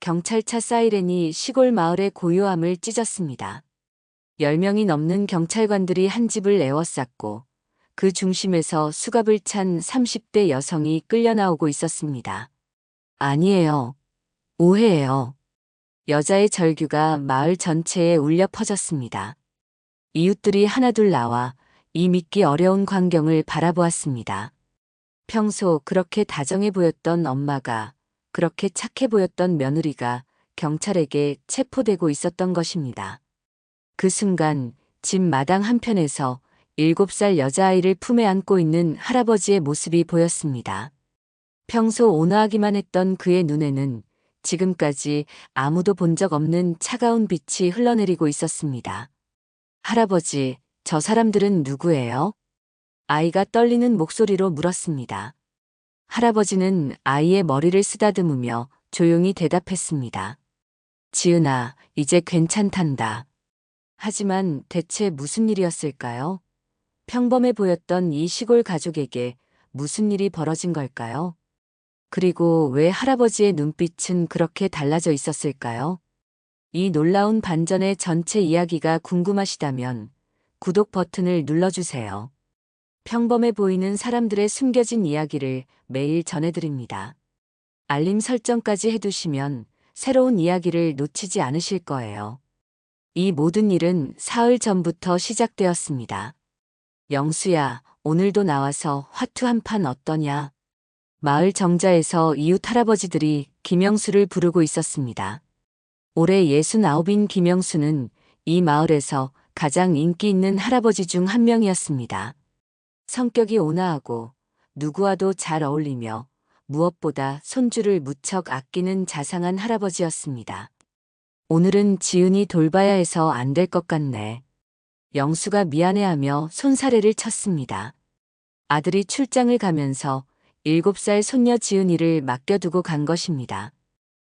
경찰차 사이렌이 시골 마을의 고요함을 찢었습니다. 10명이 넘는 경찰관들이 한 집을 에워쌌고 그 중심에서 수갑을 찬 30대 여성이 끌려 나오고 있었습니다. 아니에요. 오해예요. 여자의 절규가 마을 전체에 울려 퍼졌습니다. 이웃들이 하나둘 나와 이 믿기 어려운 광경을 바라보았습니다. 평소 그렇게 다정해 보였던 엄마가, 그렇게 착해 보였던 며느리가 경찰에게 체포되고 있었던 것입니다. 그 순간 집 마당 한편에서 7살 여자아이를 품에 안고 있는 할아버지의 모습이 보였습니다. 평소 온화하기만 했던 그의 눈에는 지금까지 아무도 본 적 없는 차가운 빛이 흘러내리고 있었습니다. 할아버지, 저 사람들은 누구예요? 아이가 떨리는 목소리로 물었습니다. 할아버지는 아이의 머리를 쓰다듬으며 조용히 대답했습니다. 지은아, 이제 괜찮단다. 하지만 대체 무슨 일이었을까요? 평범해 보였던 이 시골 가족에게 무슨 일이 벌어진 걸까요? 그리고 왜 할아버지의 눈빛은 그렇게 달라져 있었을까요? 이 놀라운 반전의 전체 이야기가 궁금하시다면 구독 버튼을 눌러주세요. 평범해 보이는 사람들의 숨겨진 이야기를 매일 전해드립니다. 알림 설정까지 해두시면 새로운 이야기를 놓치지 않으실 거예요. 이 모든 일은 사흘 전부터 시작되었습니다. 영수야, 오늘도 나와서 화투 한 판 어떠냐? 마을 정자에서 이웃 할아버지들이 김영수를 부르고 있었습니다. 올해 69인 김영수는 이 마을에서 가장 인기 있는 할아버지 중 한 명이었습니다. 성격이 온화하고 누구와도 잘 어울리며 무엇보다 손주를 무척 아끼는 자상한 할아버지였습니다. 오늘은 지은이 돌봐야 해서 안 될 것 같네. 영수가 미안해하며 손사래를 쳤습니다. 아들이 출장을 가면서 7살 손녀 지은이를 맡겨두고 간 것입니다.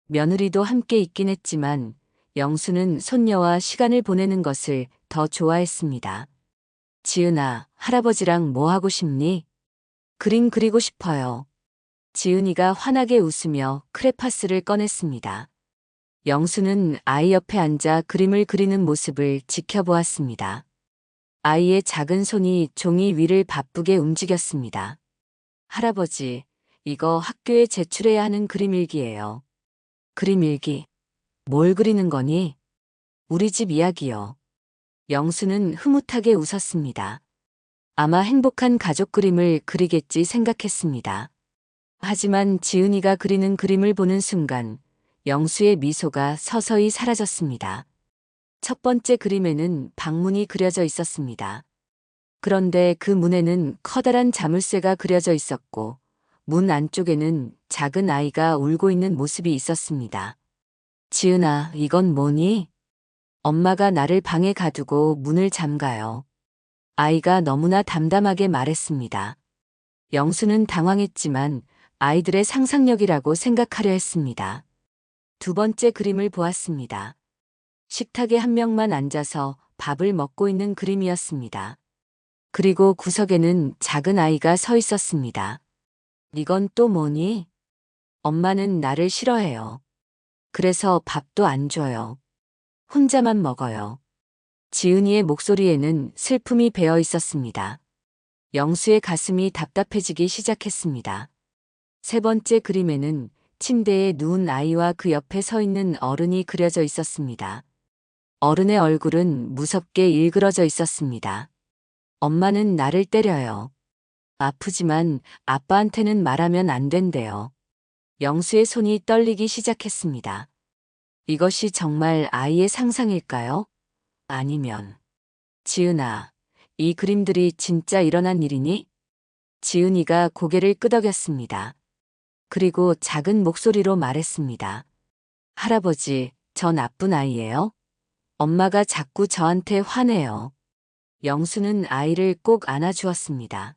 며느리도 함께 있긴 했지만 영수는 손녀와 시간을 보내는 것을 더 좋아했습니다. 지은아, 할아버지랑 뭐 하고 싶니? 그림 그리고 싶어요. 지은이가 환하게 웃으며 크레파스를 꺼냈습니다. 영수는 아이 옆에 앉아 그림을 그리는 모습을 지켜보았습니다. 아이의 작은 손이 종이 위를 바쁘게 움직였습니다. 할아버지, 이거 학교에 제출해야 하는 그림일기예요. 그림일기? 뭘 그리는 거니? 우리 집 이야기요. 영수는 흐뭇하게 웃었습니다. 아마 행복한 가족 그림을 그리겠지 생각했습니다. 하지만 지은이가 그리는 그림을 보는 순간 영수의 미소가 서서히 사라졌습니다. 첫 번째 그림에는 방문이 그려져 있었습니다. 그런데 그 문에는 커다란 자물쇠가 그려져 있었고 문 안쪽에는 작은 아이가 울고 있는 모습이 있었습니다. 지은아, 이건 뭐니? 엄마가 나를 방에 가두고 문을 잠가요. 아이가 너무나 담담하게 말했습니다. 영수는 당황했지만 아이들의 상상력이라고 생각하려 했습니다. 두 번째 그림을 보았습니다. 식탁에 한 명만 앉아서 밥을 먹고 있는 그림이었습니다. 그리고 구석에는 작은 아이가 서 있었습니다. 이건 또 뭐니? 엄마는 나를 싫어해요. 그래서 밥도 안 줘요. 혼자만 먹어요. 지은이의 목소리에는 슬픔이 배어 있었습니다. 영수의 가슴이 답답해지기 시작했습니다. 세 번째 그림에는 침대에 누운 아이와 그 옆에 서 있는 어른이 그려져 있었습니다. 어른의 얼굴은 무섭게 일그러져 있었습니다. 엄마는 나를 때려요. 아프지만 아빠한테는 말하면 안 된대요. 영수의 손이 떨리기 시작했습니다. 이것이 정말 아이의 상상일까요? 아니면, 지은아, 이 그림들이 진짜 일어난 일이니? 지은이가 고개를 끄덕였습니다. 그리고 작은 목소리로 말했습니다. 할아버지, 저 나쁜 아이예요? 엄마가 자꾸 저한테 화내요. 영수는 아이를 꼭 안아주었습니다.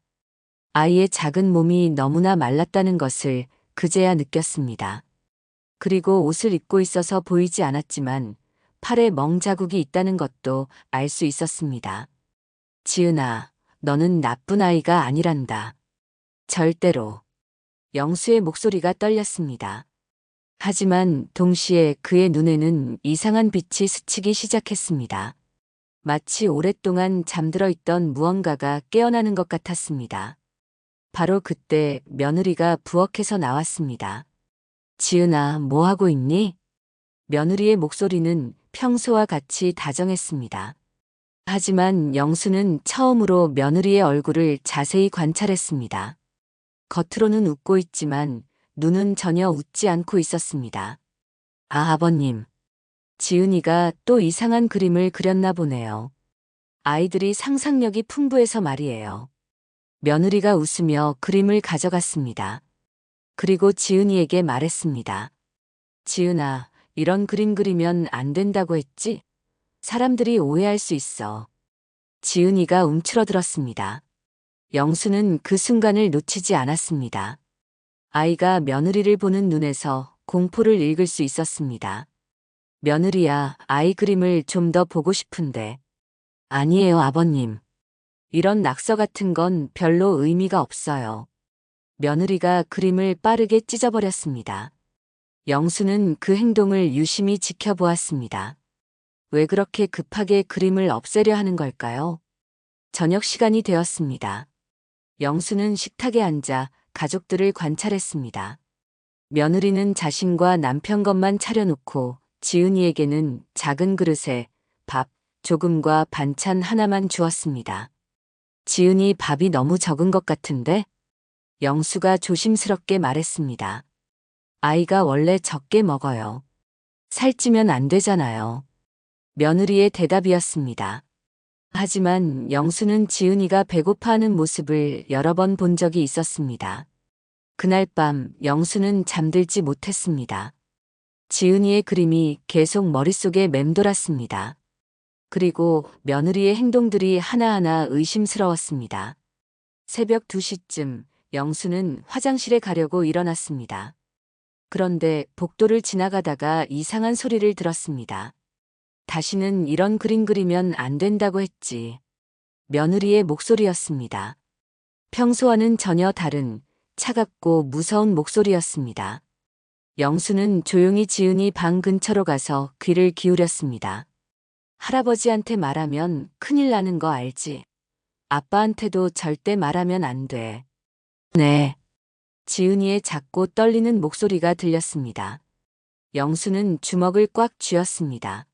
아이의 작은 몸이 너무나 말랐다는 것을 그제야 느꼈습니다. 그리고 옷을 입고 있어서 보이지 않았지만 팔에 멍 자국이 있다는 것도 알 수 있었습니다. 지은아, 너는 나쁜 아이가 아니란다. 절대로. 영수의 목소리가 떨렸습니다. 하지만 동시에 그의 눈에는 이상한 빛이 스치기 시작했습니다. 마치 오랫동안 잠들어 있던 무언가가 깨어나는 것 같았습니다. 바로 그때 며느리가 부엌에서 나왔습니다. 지은아, 뭐 하고 있니? 며느리의 목소리는 평소와 같이 다정했습니다. 하지만 영수는 처음으로 며느리의 얼굴을 자세히 관찰했습니다. 겉으로는 웃고 있지만 눈은 전혀 웃지 않고 있었습니다. 아, 아버님. 지은이가 또 이상한 그림을 그렸나 보네요. 아이들이 상상력이 풍부해서 말이에요. 며느리가 웃으며 그림을 가져갔습니다. 그리고 지은이에게 말했습니다. 지은아, 이런 그림 그리면 안 된다고 했지? 사람들이 오해할 수 있어. 지은이가 움츠러들었습니다. 영수는 그 순간을 놓치지 않았습니다. 아이가 며느리를 보는 눈에서 공포를 읽을 수 있었습니다. 며느리야, 아이 그림을 좀 더 보고 싶은데. 아니에요, 아버님. 이런 낙서 같은 건 별로 의미가 없어요. 며느리가 그림을 빠르게 찢어버렸습니다. 영수는 그 행동을 유심히 지켜보았습니다. 왜 그렇게 급하게 그림을 없애려 하는 걸까요? 저녁 시간이 되었습니다. 영수는 식탁에 앉아 가족들을 관찰했습니다. 며느리는 자신과 남편 것만 차려놓고 지은이에게는 작은 그릇에 밥 조금과 반찬 하나만 주었습니다. 지은이 밥이 너무 적은 것 같은데? 영수가 조심스럽게 말했습니다. 아이가 원래 적게 먹어요. 살찌면 안 되잖아요. 며느리의 대답이었습니다. 하지만 영수는 지은이가 배고파하는 모습을 여러 번 본 적이 있었습니다. 그날 밤 영수는 잠들지 못했습니다. 지은이의 그림이 계속 머릿속에 맴돌았습니다. 그리고 며느리의 행동들이 하나하나 의심스러웠습니다. 새벽 2시쯤 영수는 화장실에 가려고 일어났습니다. 그런데 복도를 지나가다가 이상한 소리를 들었습니다. 다시는 이런 그림 그리면 안 된다고 했지. 며느리의 목소리였습니다. 평소와는 전혀 다른 차갑고 무서운 목소리였습니다. 영수는 조용히 지은이 방 근처로 가서 귀를 기울였습니다. 할아버지한테 말하면 큰일 나는 거 알지? 아빠한테도 절대 말하면 안 돼. 네. 지은이의 작고 떨리는 목소리가 들렸습니다. 영수는 주먹을 꽉 쥐었습니다.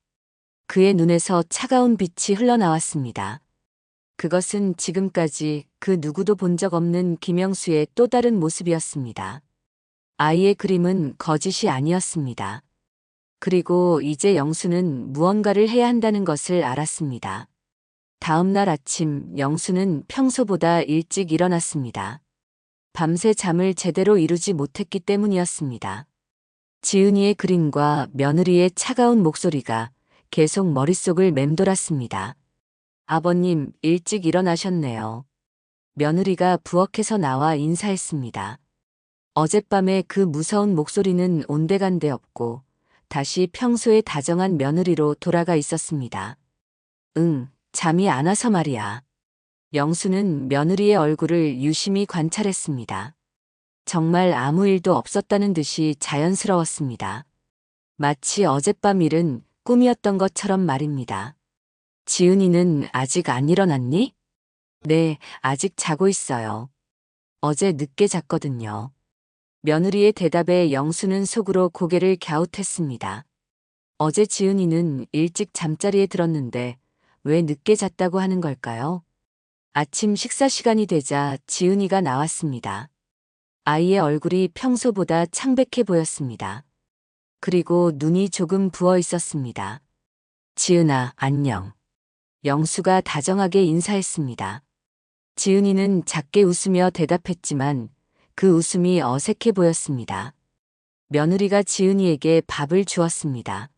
그의 눈에서 차가운 빛이 흘러나왔습니다. 그것은 지금까지 그 누구도 본 적 없는 김영수의 또 다른 모습이었습니다. 아이의 그림은 거짓이 아니었습니다. 그리고 이제 영수는 무언가를 해야 한다는 것을 알았습니다. 다음 날 아침 영수는 평소보다 일찍 일어났습니다. 밤새 잠을 제대로 이루지 못했기 때문이었습니다. 지은이의 그림과 며느리의 차가운 목소리가 계속 머릿속을 맴돌았습니다. 아버님, 일찍 일어나셨네요. 며느리가 부엌에서 나와 인사했습니다. 어젯밤에 그 무서운 목소리는 온데간데 없고 다시 평소의 다정한 며느리로 돌아가 있었습니다. 응, 잠이 안 와서 말이야. 영수는 며느리의 얼굴을 유심히 관찰했습니다. 정말 아무 일도 없었다는 듯이 자연스러웠습니다. 마치 어젯밤 일은 꿈이었던 것처럼 말입니다. 지은이는 아직 안 일어났니? 네, 아직 자고 있어요. 어제 늦게 잤거든요. 며느리의 대답에 영수는 속으로 고개를 갸웃했습니다. 어제 지은이는 일찍 잠자리에 들었는데 왜 늦게 잤다고 하는 걸까요? 아침 식사 시간이 되자 지은이가 나왔습니다. 아이의 얼굴이 평소보다 창백해 보였습니다. 그리고 눈이 조금 부어 있었습니다. 지은아, 안녕. 영수가 다정하게 인사했습니다. 지은이는 작게 웃으며 대답했지만 그 웃음이 어색해 보였습니다. 며느리가 지은이에게 밥을 주었습니다.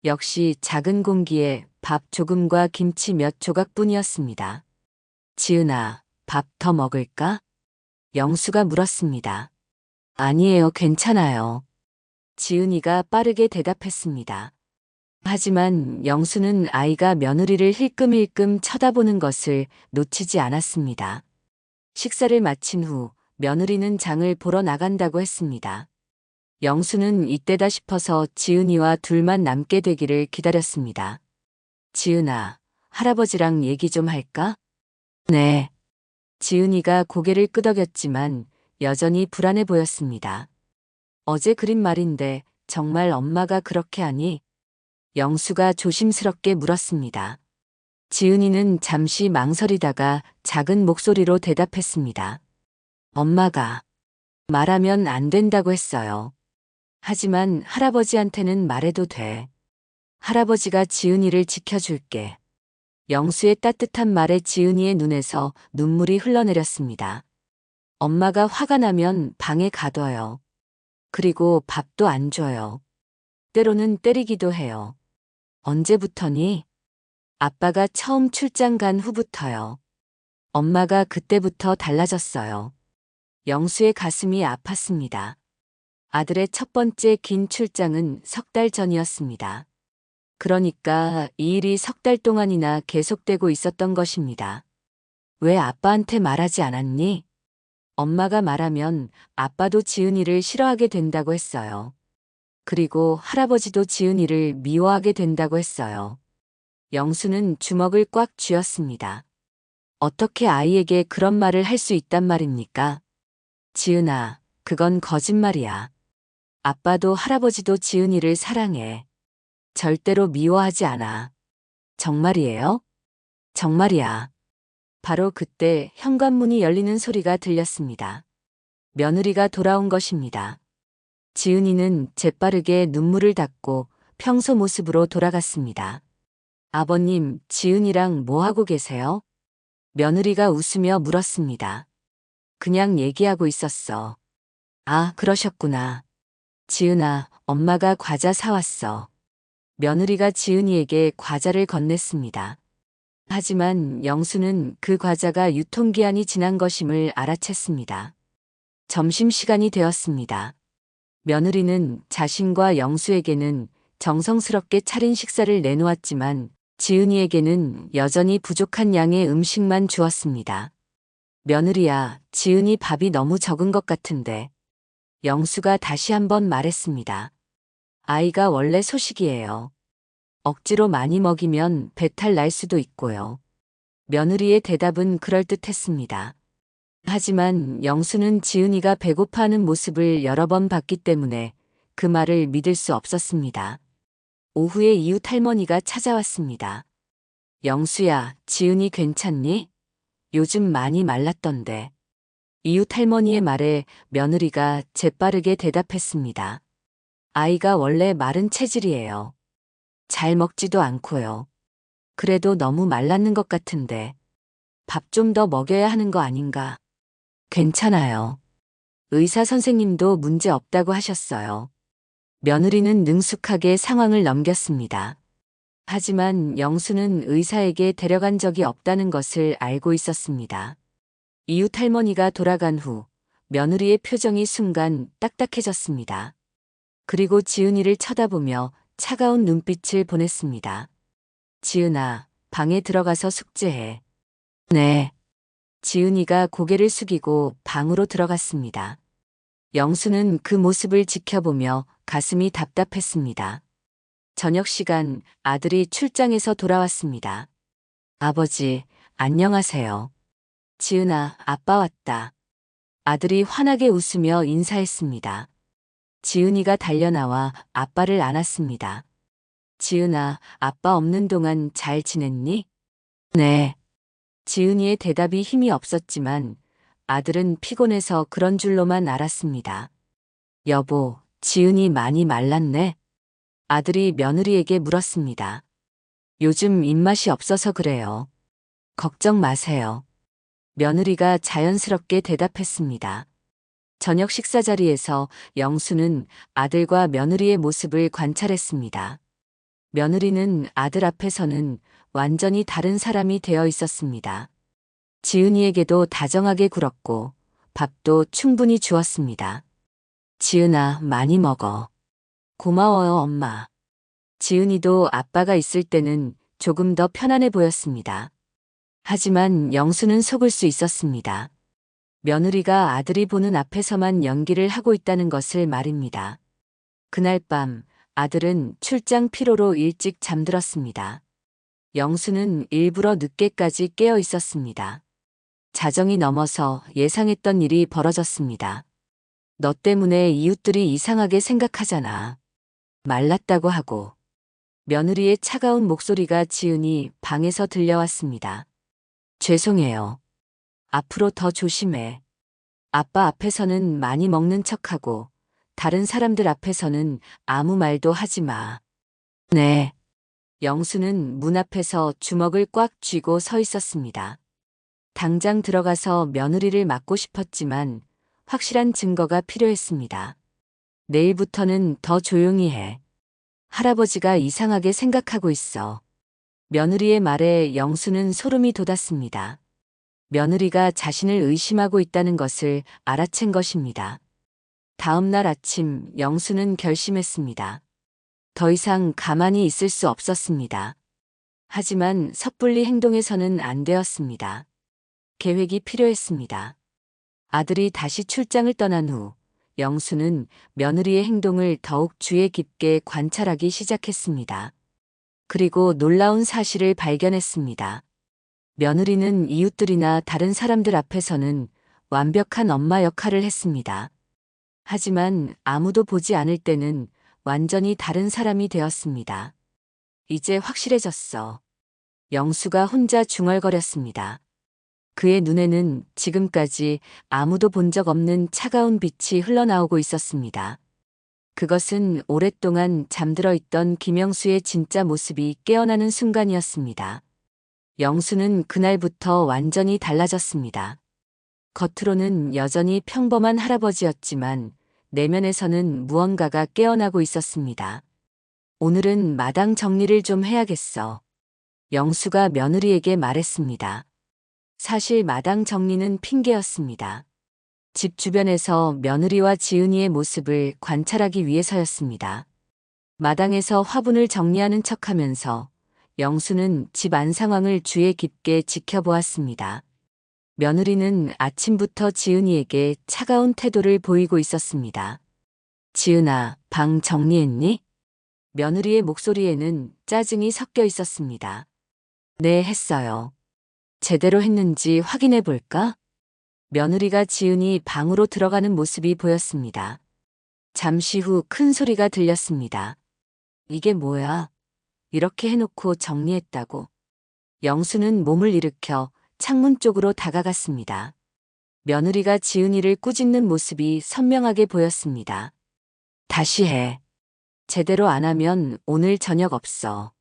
역시 작은 공기에 밥 조금과 김치 몇 조각뿐이었습니다. 지은아, 밥 더 먹을까? 영수가 물었습니다. 아니에요, 괜찮아요. 지은이가 빠르게 대답했습니다. 하지만 영수는 아이가 며느리를 힐끔힐끔 쳐다보는 것을 놓치지 않았습니다. 식사를 마친 후 며느리는 장을 보러 나간다고 했습니다. 영수는 이때다 싶어서 지은이와 둘만 남게 되기를 기다렸습니다. 지은아, 할아버지랑 얘기 좀 할까? 네. 지은이가 고개를 끄덕였지만 여전히 불안해 보였습니다. 어제 그린 말인데 정말 엄마가 그렇게 하니? 영수가 조심스럽게 물었습니다. 지은이는 잠시 망설이다가 작은 목소리로 대답했습니다. 엄마가 말하면 안 된다고 했어요. 하지만 할아버지한테는 말해도 돼. 할아버지가 지은이를 지켜줄게. 영수의 따뜻한 말에 지은이의 눈에서 눈물이 흘러내렸습니다. 엄마가 화가 나면 방에 가둬요. 그리고 밥도 안 줘요. 때로는 때리기도 해요. 언제부터니? 아빠가 처음 출장 간 후부터요. 엄마가 그때부터 달라졌어요. 영수의 가슴이 아팠습니다. 아들의 첫 번째 긴 출장은 석 달 전이었습니다. 그러니까 이 일이 석 달 동안이나 계속되고 있었던 것입니다. 왜 아빠한테 말하지 않았니? 엄마가 말하면 아빠도 지은이를 싫어하게 된다고 했어요. 그리고 할아버지도 지은이를 미워하게 된다고 했어요. 영수는 주먹을 꽉 쥐었습니다. 어떻게 아이에게 그런 말을 할 수 있단 말입니까? 지은아, 그건 거짓말이야. 아빠도 할아버지도 지은이를 사랑해. 절대로 미워하지 않아. 정말이에요? 정말이야. 바로 그때 현관문이 열리는 소리가 들렸습니다. 며느리가 돌아온 것입니다. 지은이는 재빠르게 눈물을 닦고 평소 모습으로 돌아갔습니다. 아버님, 지은이랑 뭐 하고 계세요? 며느리가 웃으며 물었습니다. 그냥 얘기하고 있었어. 아, 그러셨구나. 지은아, 엄마가 과자 사왔어. 며느리가 지은이에게 과자를 건넸습니다. 하지만 영수는 그 과자가 유통기한이 지난 것임을 알아챘습니다. 점심시간이 되었습니다. 며느리는 자신과 영수에게는 정성스럽게 차린 식사를 내놓았지만 지은이에게는 여전히 부족한 양의 음식만 주었습니다. 며느리야, 지은이 밥이 너무 적은 것 같은데. 영수가 다시 한번 말했습니다. 아이가 원래 소식이에요. 억지로 많이 먹이면 배탈 날 수도 있고요. 며느리의 대답은 그럴듯했습니다. 하지만 영수는 지은이가 배고파하는 모습을 여러 번 봤기 때문에 그 말을 믿을 수 없었습니다. 오후에 이웃 할머니가 찾아왔습니다. 영수야, 지은이 괜찮니? 요즘 많이 말랐던데. 이웃 할머니의 말에 며느리가 재빠르게 대답했습니다. 아이가 원래 마른 체질이에요. 잘 먹지도 않고요. 그래도 너무 말랐는 것 같은데. 밥 좀 더 먹여야 하는 거 아닌가? 괜찮아요. 의사 선생님도 문제 없다고 하셨어요. 며느리는 능숙하게 상황을 넘겼습니다. 하지만 영수는 의사에게 데려간 적이 없다는 것을 알고 있었습니다. 이웃 할머니가 돌아간 후 며느리의 표정이 순간 딱딱해졌습니다. 그리고 지은이를 쳐다보며 차가운 눈빛을 보냈습니다. 지은아, 방에 들어가서 숙제해. 네. 지은이가 고개를 숙이고 방으로 들어갔습니다. 영수는 그 모습을 지켜보며 가슴이 답답했습니다. 저녁 시간 아들이 출장에서 돌아왔습니다. 아버지, 안녕하세요. 지은아, 아빠 왔다. 아들이 환하게 웃으며 인사했습니다. 지은이가 달려나와 아빠를 안았습니다. 지은아, 아빠 없는 동안 잘 지냈니? 네. 지은이의 대답이 힘이 없었지만 아들은 피곤해서 그런 줄로만 알았습니다. 여보, 지은이 많이 말랐네? 아들이 며느리에게 물었습니다. 요즘 입맛이 없어서 그래요. 걱정 마세요. 며느리가 자연스럽게 대답했습니다. 저녁 식사 자리에서 영수는 아들과 며느리의 모습을 관찰했습니다. 며느리는 아들 앞에서는 완전히 다른 사람이 되어 있었습니다. 지은이에게도 다정하게 굴었고 밥도 충분히 주었습니다. 지은아, 많이 먹어. 고마워요, 엄마. 지은이도 아빠가 있을 때는 조금 더 편안해 보였습니다. 하지만 영수는 속을 수 있었습니다. 며느리가 아들이 보는 앞에서만 연기를 하고 있다는 것을 말입니다. 그날 밤 아들은 출장 피로로 일찍 잠들었습니다. 영수는 일부러 늦게까지 깨어 있었습니다. 자정이 넘어서 예상했던 일이 벌어졌습니다. 너 때문에 이웃들이 이상하게 생각하잖아. 말랐다고 하고. 며느리의 차가운 목소리가 지은이 방에서 들려왔습니다. 죄송해요. 앞으로 더 조심해. 아빠 앞에서는 많이 먹는 척하고 다른 사람들 앞에서는 아무 말도 하지 마. 네. 영수는 문 앞에서 주먹을 꽉 쥐고 서 있었습니다. 당장 들어가서 며느리를 맞고 싶었지만 확실한 증거가 필요했습니다. 내일부터는 더 조용히 해. 할아버지가 이상하게 생각하고 있어. 며느리의 말에 영수는 소름이 돋았습니다. 며느리가 자신을 의심하고 있다는 것을 알아챈 것입니다. 다음 날 아침 영수는 결심했습니다. 더 이상 가만히 있을 수 없었습니다. 하지만 섣불리 행동해서는 안 되었습니다. 계획이 필요했습니다. 아들이 다시 출장을 떠난 후 영수는 며느리의 행동을 더욱 주의 깊게 관찰하기 시작했습니다. 그리고 놀라운 사실을 발견했습니다. 며느리는 이웃들이나 다른 사람들 앞에서는 완벽한 엄마 역할을 했습니다. 하지만 아무도 보지 않을 때는 완전히 다른 사람이 되었습니다. 이제 확실해졌어. 영수가 혼자 중얼거렸습니다. 그의 눈에는 지금까지 아무도 본 적 없는 차가운 빛이 흘러나오고 있었습니다. 그것은 오랫동안 잠들어 있던 김영수의 진짜 모습이 깨어나는 순간이었습니다. 영수는 그날부터 완전히 달라졌습니다. 겉으로는 여전히 평범한 할아버지였지만 내면에서는 무언가가 깨어나고 있었습니다. 오늘은 마당 정리를 좀 해야겠어. 영수가 며느리에게 말했습니다. 사실 마당 정리는 핑계였습니다. 집 주변에서 며느리와 지은이의 모습을 관찰하기 위해서였습니다. 마당에서 화분을 정리하는 척하면서 영수는 집 안 상황을 주의 깊게 지켜보았습니다. 며느리는 아침부터 지은이에게 차가운 태도를 보이고 있었습니다. 지은아, 방 정리했니? 며느리의 목소리에는 짜증이 섞여 있었습니다. 네, 했어요. 제대로 했는지 확인해 볼까? 며느리가 지은이 방으로 들어가는 모습이 보였습니다. 잠시 후 큰 소리가 들렸습니다. 이게 뭐야? 이렇게 해놓고 정리했다고. 영수는 몸을 일으켜 창문 쪽으로 다가갔습니다. 며느리가 지은이를 꾸짖는 모습이 선명하게 보였습니다. 다시 해. 제대로 안 하면 오늘 저녁 없어.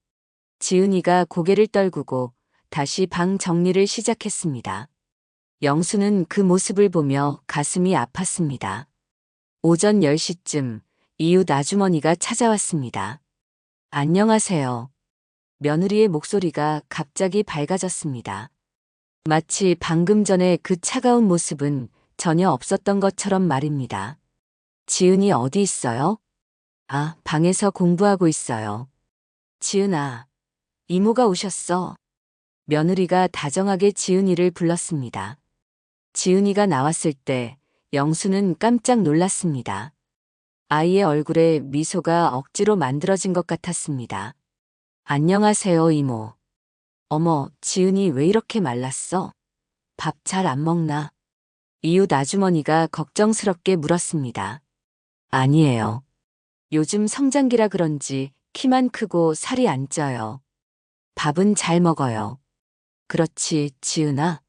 지은이가 고개를 떨구고 다시 방 정리를 시작했습니다. 영수는 그 모습을 보며 가슴이 아팠습니다. 오전 10시쯤 이웃 아주머니가 찾아왔습니다. 안녕하세요. 며느리의 목소리가 갑자기 밝아졌습니다. 마치 방금 전에 그 차가운 모습은 전혀 없었던 것처럼 말입니다. 지은이 어디 있어요? 아, 방에서 공부하고 있어요. 지은아, 이모가 오셨어. 며느리가 다정하게 지은이를 불렀습니다. 지은이가 나왔을 때 영수는 깜짝 놀랐습니다. 아이의 얼굴에 미소가 억지로 만들어진 것 같았습니다. 안녕하세요, 이모. 어머, 지은이 왜 이렇게 말랐어? 밥 잘 안 먹나? 이웃 아주머니가 걱정스럽게 물었습니다. 아니에요. 요즘 성장기라 그런지 키만 크고 살이 안 쪄요. 밥은 잘 먹어요. 그렇지, 지은아.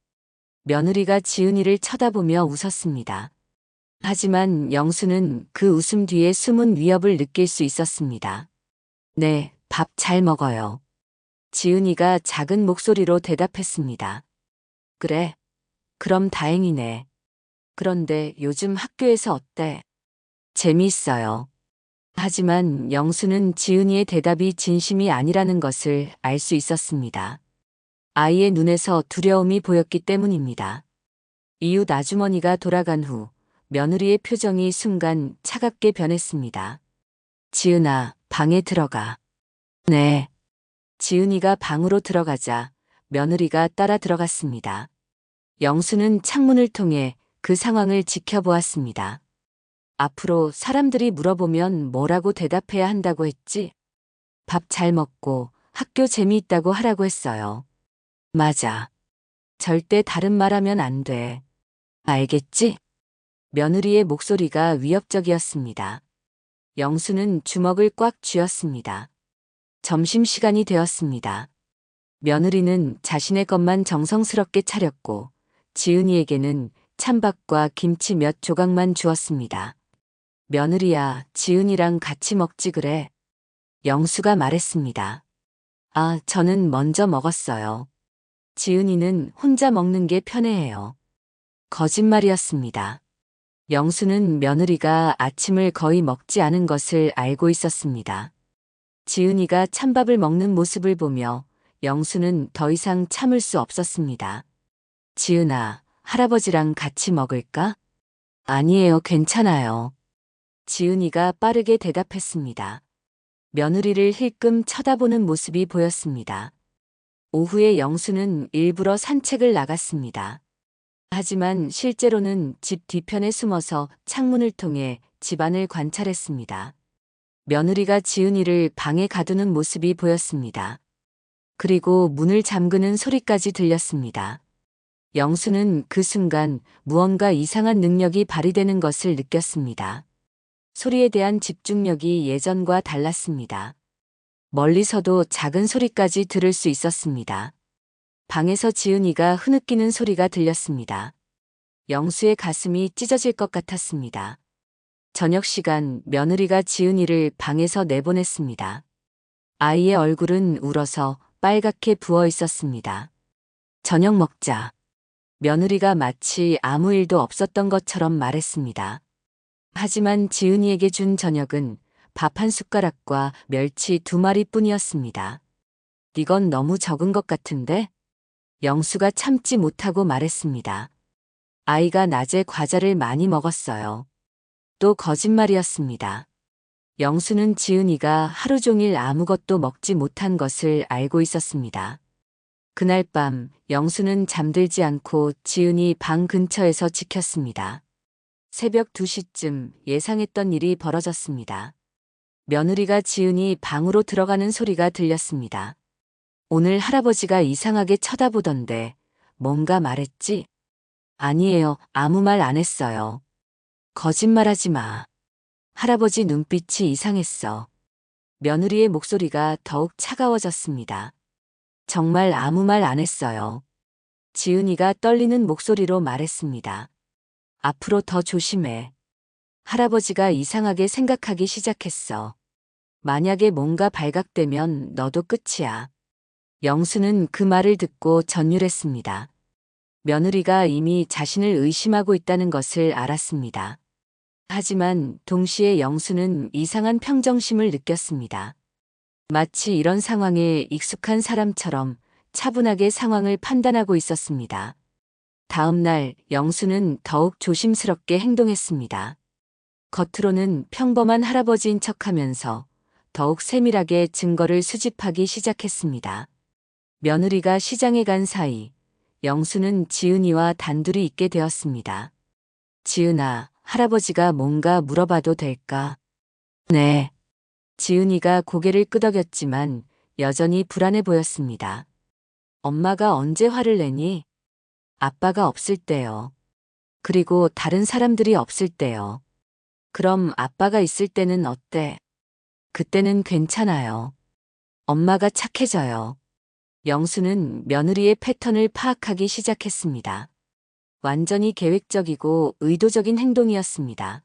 며느리가 지은이를 쳐다보며 웃었습니다. 하지만 영수는 그 웃음 뒤에 숨은 위협을 느낄 수 있었습니다. 네, 밥 잘 먹어요. 지은이가 작은 목소리로 대답했습니다. 그래, 그럼 다행이네. 그런데 요즘 학교에서 어때? 재미있어요. 하지만 영수는 지은이의 대답이 진심이 아니라는 것을 알 수 있었습니다. 아이의 눈에서 두려움이 보였기 때문입니다. 이웃 아주머니가 돌아간 후 며느리의 표정이 순간 차갑게 변했습니다. 지은아, 방에 들어가. 네. 지은이가 방으로 들어가자 며느리가 따라 들어갔습니다. 영수는 창문을 통해 그 상황을 지켜보았습니다. 앞으로 사람들이 물어보면 뭐라고 대답해야 한다고 했지? 밥 잘 먹고 학교 재미있다고 하라고 했어요. 맞아. 절대 다른 말 하면 안 돼. 알겠지? 며느리의 목소리가 위협적이었습니다. 영수는 주먹을 꽉 쥐었습니다. 점심시간이 되었습니다. 며느리는 자신의 것만 정성스럽게 차렸고 지은이에게는 찬밥과 김치 몇 조각만 주었습니다. 며느리야, 지은이랑 같이 먹지 그래. 영수가 말했습니다. 아, 저는 먼저 먹었어요. 지은이는 혼자 먹는 게 편해해요. 거짓말이었습니다. 영수는 며느리가 아침을 거의 먹지 않은 것을 알고 있었습니다. 지은이가 찬밥을 먹는 모습을 보며 영수는 더 이상 참을 수 없었습니다. 지은아, 할아버지랑 같이 먹을까? 아니에요, 괜찮아요. 지은이가 빠르게 대답했습니다. 며느리를 힐끔 쳐다보는 모습이 보였습니다. 오후에 영수는 일부러 산책을 나갔습니다. 하지만 실제로는 집 뒤편에 숨어서 창문을 통해 집안을 관찰했습니다. 며느리가 지은이를 방에 가두는 모습이 보였습니다. 그리고 문을 잠그는 소리까지 들렸습니다. 영수는 그 순간 무언가 이상한 능력이 발휘되는 것을 느꼈습니다. 소리에 대한 집중력이 예전과 달랐습니다. 멀리서도 작은 소리까지 들을 수 있었습니다. 방에서 지은이가 흐느끼는 소리가 들렸습니다. 영수의 가슴이 찢어질 것 같았습니다. 저녁 시간 며느리가 지은이를 방에서 내보냈습니다. 아이의 얼굴은 울어서 빨갛게 부어 있었습니다. 저녁 먹자. 며느리가 마치 아무 일도 없었던 것처럼 말했습니다. 하지만 지은이에게 준 저녁은 밥 한 숟가락과 멸치 2마리뿐이었습니다. 이건 너무 적은 것 같은데? 영수가 참지 못하고 말했습니다. 아이가 낮에 과자를 많이 먹었어요. 또 거짓말이었습니다. 영수는 지은이가 하루 종일 아무것도 먹지 못한 것을 알고 있었습니다. 그날 밤 영수는 잠들지 않고 지은이 방 근처에서 지켰습니다. 새벽 2시쯤 예상했던 일이 벌어졌습니다. 며느리가 지은이 방으로 들어가는 소리가 들렸습니다. 오늘 할아버지가 이상하게 쳐다보던데 뭔가 말했지? 아니에요. 아무 말 안 했어요. 거짓말하지 마. 할아버지 눈빛이 이상했어. 며느리의 목소리가 더욱 차가워졌습니다. 정말 아무 말 안 했어요. 지은이가 떨리는 목소리로 말했습니다. 앞으로 더 조심해. 할아버지가 이상하게 생각하기 시작했어. 만약에 뭔가 발각되면 너도 끝이야. 영수는 그 말을 듣고 전율했습니다. 며느리가 이미 자신을 의심하고 있다는 것을 알았습니다. 하지만 동시에 영수는 이상한 평정심을 느꼈습니다. 마치 이런 상황에 익숙한 사람처럼 차분하게 상황을 판단하고 있었습니다. 다음 날 영수는 더욱 조심스럽게 행동했습니다. 겉으로는 평범한 할아버지인 척하면서 더욱 세밀하게 증거를 수집하기 시작했습니다. 며느리가 시장에 간 사이 영수는 지은이와 단둘이 있게 되었습니다. 지은아, 할아버지가 뭔가 물어봐도 될까? 네. 지은이가 고개를 끄덕였지만 여전히 불안해 보였습니다. 엄마가 언제 화를 내니? 아빠가 없을 때요. 그리고 다른 사람들이 없을 때요. 그럼 아빠가 있을 때는 어때? 그때는 괜찮아요. 엄마가 착해져요. 영수는 며느리의 패턴을 파악하기 시작했습니다. 완전히 계획적이고 의도적인 행동이었습니다.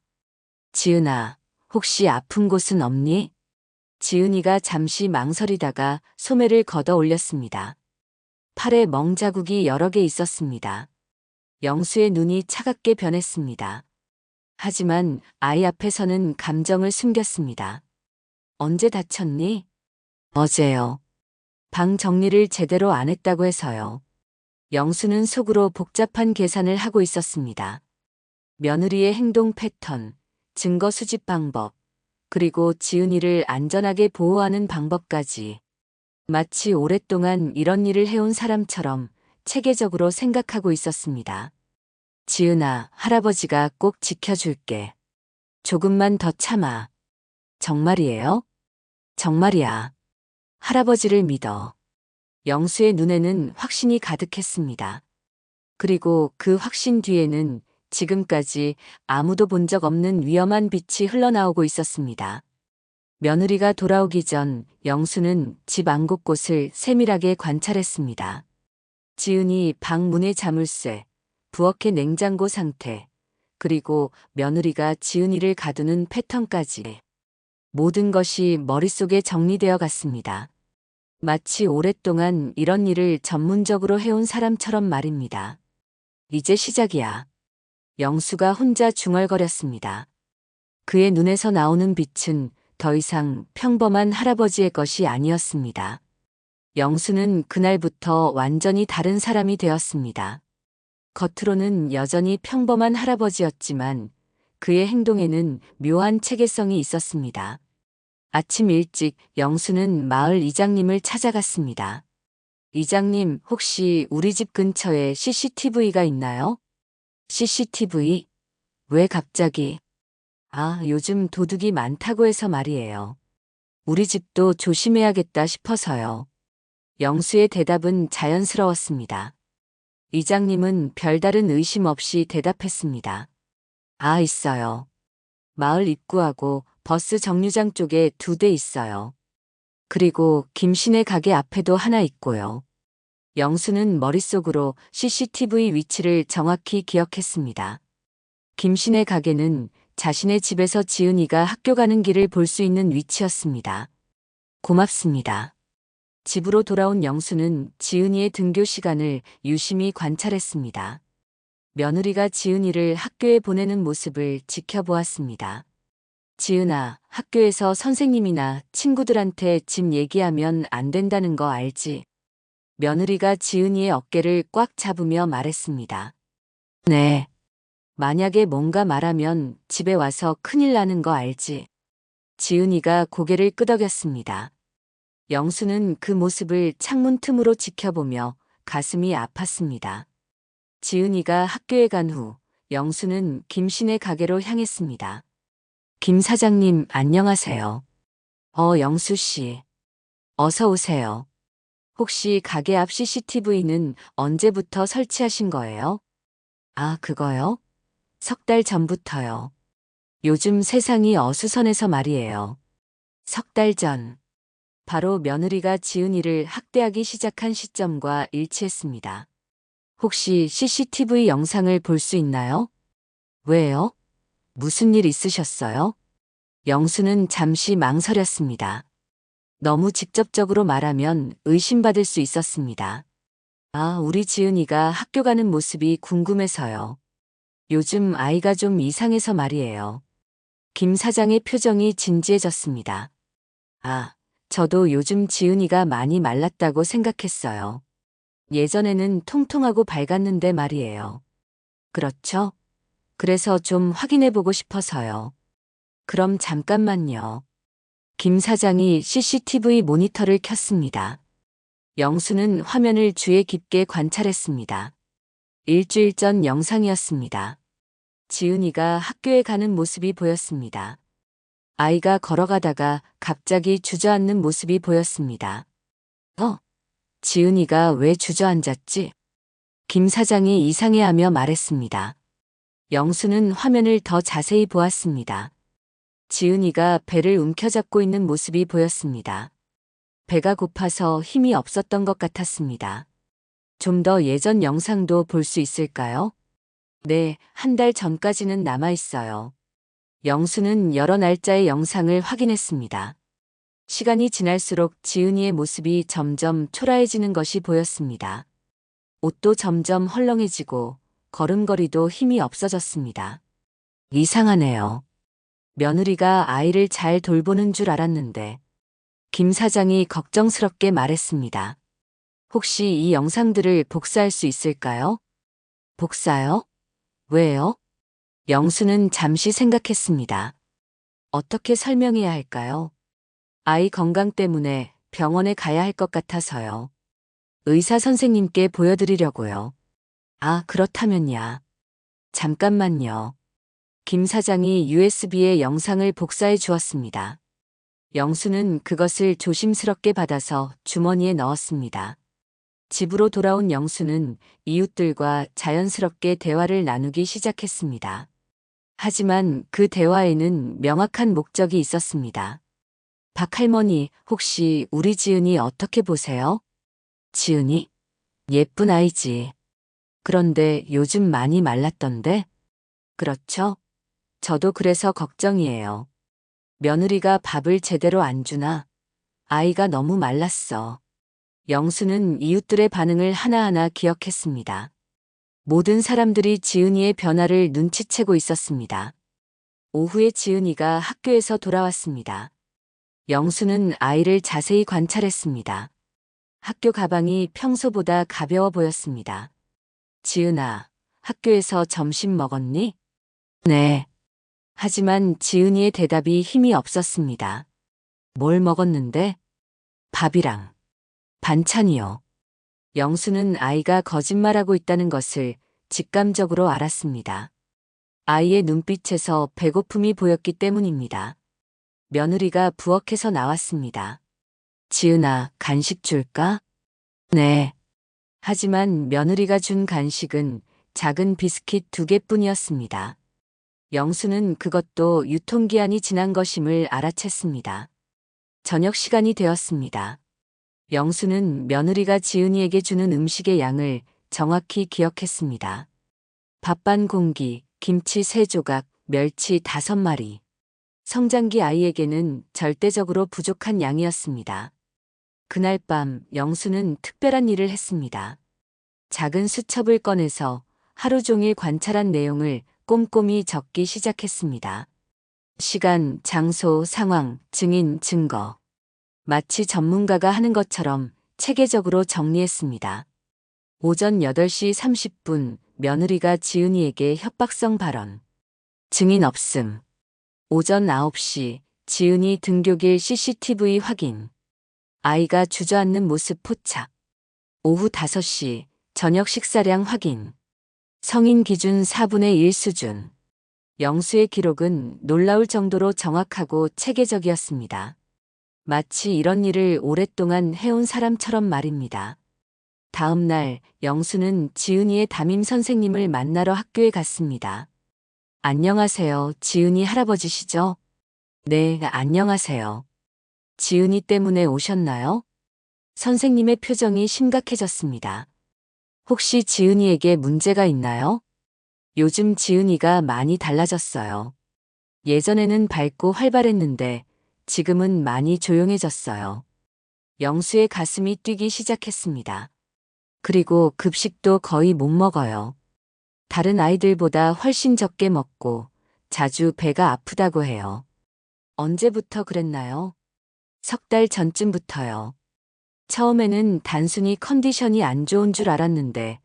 지은아, 혹시 아픈 곳은 없니? 지은이가 잠시 망설이다가 소매를 걷어 올렸습니다. 팔에 멍자국이 여러 개 있었습니다. 영수의 눈이 차갑게 변했습니다. 하지만 아이 앞에서는 감정을 숨겼습니다. 언제 다쳤니? 어제요. 방 정리를 제대로 안 했다고 해서요. 영수는 속으로 복잡한 계산을 하고 있었습니다. 며느리의 행동 패턴, 증거 수집 방법, 그리고 지은이를 안전하게 보호하는 방법까지. 마치 오랫동안 이런 일을 해온 사람처럼 체계적으로 생각하고 있었습니다. 지은아, 할아버지가 꼭 지켜줄게. 조금만 더 참아. 정말이에요? 정말이야. 할아버지를 믿어. 영수의 눈에는 확신이 가득했습니다. 그리고 그 확신 뒤에는 지금까지 아무도 본 적 없는 위험한 빛이 흘러나오고 있었습니다. 며느리가 돌아오기 전 영수는 집 안 곳곳을 세밀하게 관찰했습니다. 지은이 방 문의 자물쇠, 부엌의 냉장고 상태, 그리고 며느리가 지은이를 가두는 패턴까지 모든 것이 머릿속에 정리되어 갔습니다. 마치 오랫동안 이런 일을 전문적으로 해온 사람처럼 말입니다. 이제 시작이야. 영수가 혼자 중얼거렸습니다. 그의 눈에서 나오는 빛은 더 이상 평범한 할아버지의 것이 아니었습니다. 영수는 그날부터 완전히 다른 사람이 되었습니다. 겉으로는 여전히 평범한 할아버지였지만 그의 행동에는 묘한 체계성이 있었습니다. 아침 일찍 영수는 마을 이장님을 찾아갔습니다. 이장님, 혹시 우리 집 근처에 CCTV가 있나요? CCTV? 왜 갑자기? 아, 요즘 도둑이 많다고 해서 말이에요. 우리 집도 조심해야겠다 싶어서요. 영수의 대답은 자연스러웠습니다. 이장님은 별다른 의심 없이 대답했습니다. 아, 있어요. 마을 입구하고 버스 정류장 쪽에 2대 있어요. 그리고 김씨네 가게 앞에도 하나 있고요. 영수는 머릿속으로 CCTV 위치를 정확히 기억했습니다. 김씨네 가게는 자신의 집에서 지은이가 학교 가는 길을 볼 수 있는 위치였습니다. 고맙습니다. 집으로 돌아온 영수는 지은이의 등교 시간을 유심히 관찰했습니다. 며느리가 지은이를 학교에 보내는 모습을 지켜보았습니다. 지은아, 학교에서 선생님이나 친구들한테 집 얘기하면 안 된다는 거 알지? 며느리가 지은이의 어깨를 꽉 잡으며 말했습니다. 네. 만약에 뭔가 말하면 집에 와서 큰일 나는 거 알지? 지은이가 고개를 끄덕였습니다. 영수는 그 모습을 창문 틈으로 지켜보며 가슴이 아팠습니다. 지은이가 학교에 간 후 영수는 김씨네 가게로 향했습니다. 김 사장님, 안녕하세요. 영수 씨. 어서 오세요. 혹시 가게 앞 CCTV는 언제부터 설치하신 거예요? 아, 그거요? 3달 전부터요. 요즘 세상이 어수선해서 말이에요. 3달 전. 바로 며느리가 지은이를 학대하기 시작한 시점과 일치했습니다. 혹시 CCTV 영상을 볼 수 있나요? 왜요? 무슨 일 있으셨어요? 영수는 잠시 망설였습니다. 너무 직접적으로 말하면 의심받을 수 있었습니다. 아, 우리 지은이가 학교 가는 모습이 궁금해서요. 요즘 아이가 좀 이상해서 말이에요. 김 사장의 표정이 진지해졌습니다. 아, 저도 요즘 지은이가 많이 말랐다고 생각했어요. 예전에는 통통하고 밝았는데 말이에요. 그렇죠? 그래서 좀 확인해보고 싶어서요. 그럼 잠깐만요. 김 사장이 CCTV 모니터를 켰습니다. 영수는 화면을 주의 깊게 관찰했습니다. 일주일 전 영상이었습니다. 지은이가 학교에 가는 모습이 보였습니다. 아이가 걸어가다가 갑자기 주저앉는 모습이 보였습니다. 지은이가 왜 주저앉았지? 김 사장이 이상해하며 말했습니다. 영수는 화면을 더 자세히 보았습니다. 지은이가 배를 움켜잡고 있는 모습이 보였습니다. 배가 고파서 힘이 없었던 것 같았습니다. 좀 더 예전 영상도 볼 수 있을까요? 네, 1달 전까지는 남아 있어요. 영수는 여러 날짜의 영상을 확인했습니다. 시간이 지날수록 지은이의 모습이 점점 초라해지는 것이 보였습니다. 옷도 점점 헐렁해지고 걸음걸이도 힘이 없어졌습니다. 이상하네요. 며느리가 아이를 잘 돌보는 줄 알았는데 김 사장이 걱정스럽게 말했습니다. 혹시 이 영상들을 복사할 수 있을까요? 복사요? 왜요? 영수는 잠시 생각했습니다. 어떻게 설명해야 할까요? 아이 건강 때문에 병원에 가야 할 것 같아서요. 의사 선생님께 보여드리려고요. 아, 그렇다면야. 잠깐만요. 김 사장이 USB에 영상을 복사해 주었습니다. 영수는 그것을 조심스럽게 받아서 주머니에 넣었습니다. 집으로 돌아온 영수는 이웃들과 자연스럽게 대화를 나누기 시작했습니다. 하지만 그 대화에는 명확한 목적이 있었습니다. 박 할머니, 혹시 우리 지은이 어떻게 보세요? 지은이? 예쁜 아이지. 그런데 요즘 많이 말랐던데? 그렇죠? 저도 그래서 걱정이에요. 며느리가 밥을 제대로 안 주나? 아이가 너무 말랐어. 영수는 이웃들의 반응을 하나하나 기억했습니다. 모든 사람들이 지은이의 변화를 눈치채고 있었습니다. 오후에 지은이가 학교에서 돌아왔습니다. 영수는 아이를 자세히 관찰했습니다. 학교 가방이 평소보다 가벼워 보였습니다. 지은아, 학교에서 점심 먹었니? 네. 하지만 지은이의 대답이 힘이 없었습니다. 뭘 먹었는데? 밥이랑 반찬이요. 영수는 아이가 거짓말하고 있다는 것을 직감적으로 알았습니다. 아이의 눈빛에서 배고픔이 보였기 때문입니다. 며느리가 부엌에서 나왔습니다. 지은아, 간식 줄까? 네. 하지만 며느리가 준 간식은 작은 비스킷 2개뿐이었습니다. 영수는 그것도 유통기한이 지난 것임을 알아챘습니다. 저녁 시간이 되었습니다. 영수는 며느리가 지은이에게 주는 음식의 양을 정확히 기억했습니다. 밥 반 공기, 김치 3조각, 멸치 5마리. 성장기 아이에게는 절대적으로 부족한 양이었습니다. 그날 밤 영수는 특별한 일을 했습니다. 작은 수첩을 꺼내서 하루 종일 관찰한 내용을 꼼꼼히 적기 시작했습니다. 시간, 장소, 상황, 증인, 증거. 마치 전문가가 하는 것처럼 체계적으로 정리했습니다. 오전 8시 30분 며느리가 지은이에게 협박성 발언. 증인 없음. 오전 9시 지은이 등교길 CCTV 확인. 아이가 주저앉는 모습 포착. 오후 5시 저녁 식사량 확인. 성인 기준 4분의 1 수준. 영수의 기록은 놀라울 정도로 정확하고 체계적이었습니다. 마치 이런 일을 오랫동안 해온 사람처럼 말입니다. 다음 날 영수는 지은이의 담임 선생님을 만나러 학교에 갔습니다. 안녕하세요, 지은이 할아버지시죠? 네, 안녕하세요. 지은이 때문에 오셨나요? 선생님의 표정이 심각해졌습니다. 혹시 지은이에게 문제가 있나요? 요즘 지은이가 많이 달라졌어요. 예전에는 밝고 활발했는데 지금은 많이 조용해졌어요. 영수의 가슴이 뛰기 시작했습니다. 그리고 급식도 거의 못 먹어요. 다른 아이들보다 훨씬 적게 먹고 자주 배가 아프다고 해요. 언제부터 그랬나요? 3달 전쯤부터요. 처음에는 단순히 컨디션이 안 좋은 줄 알았는데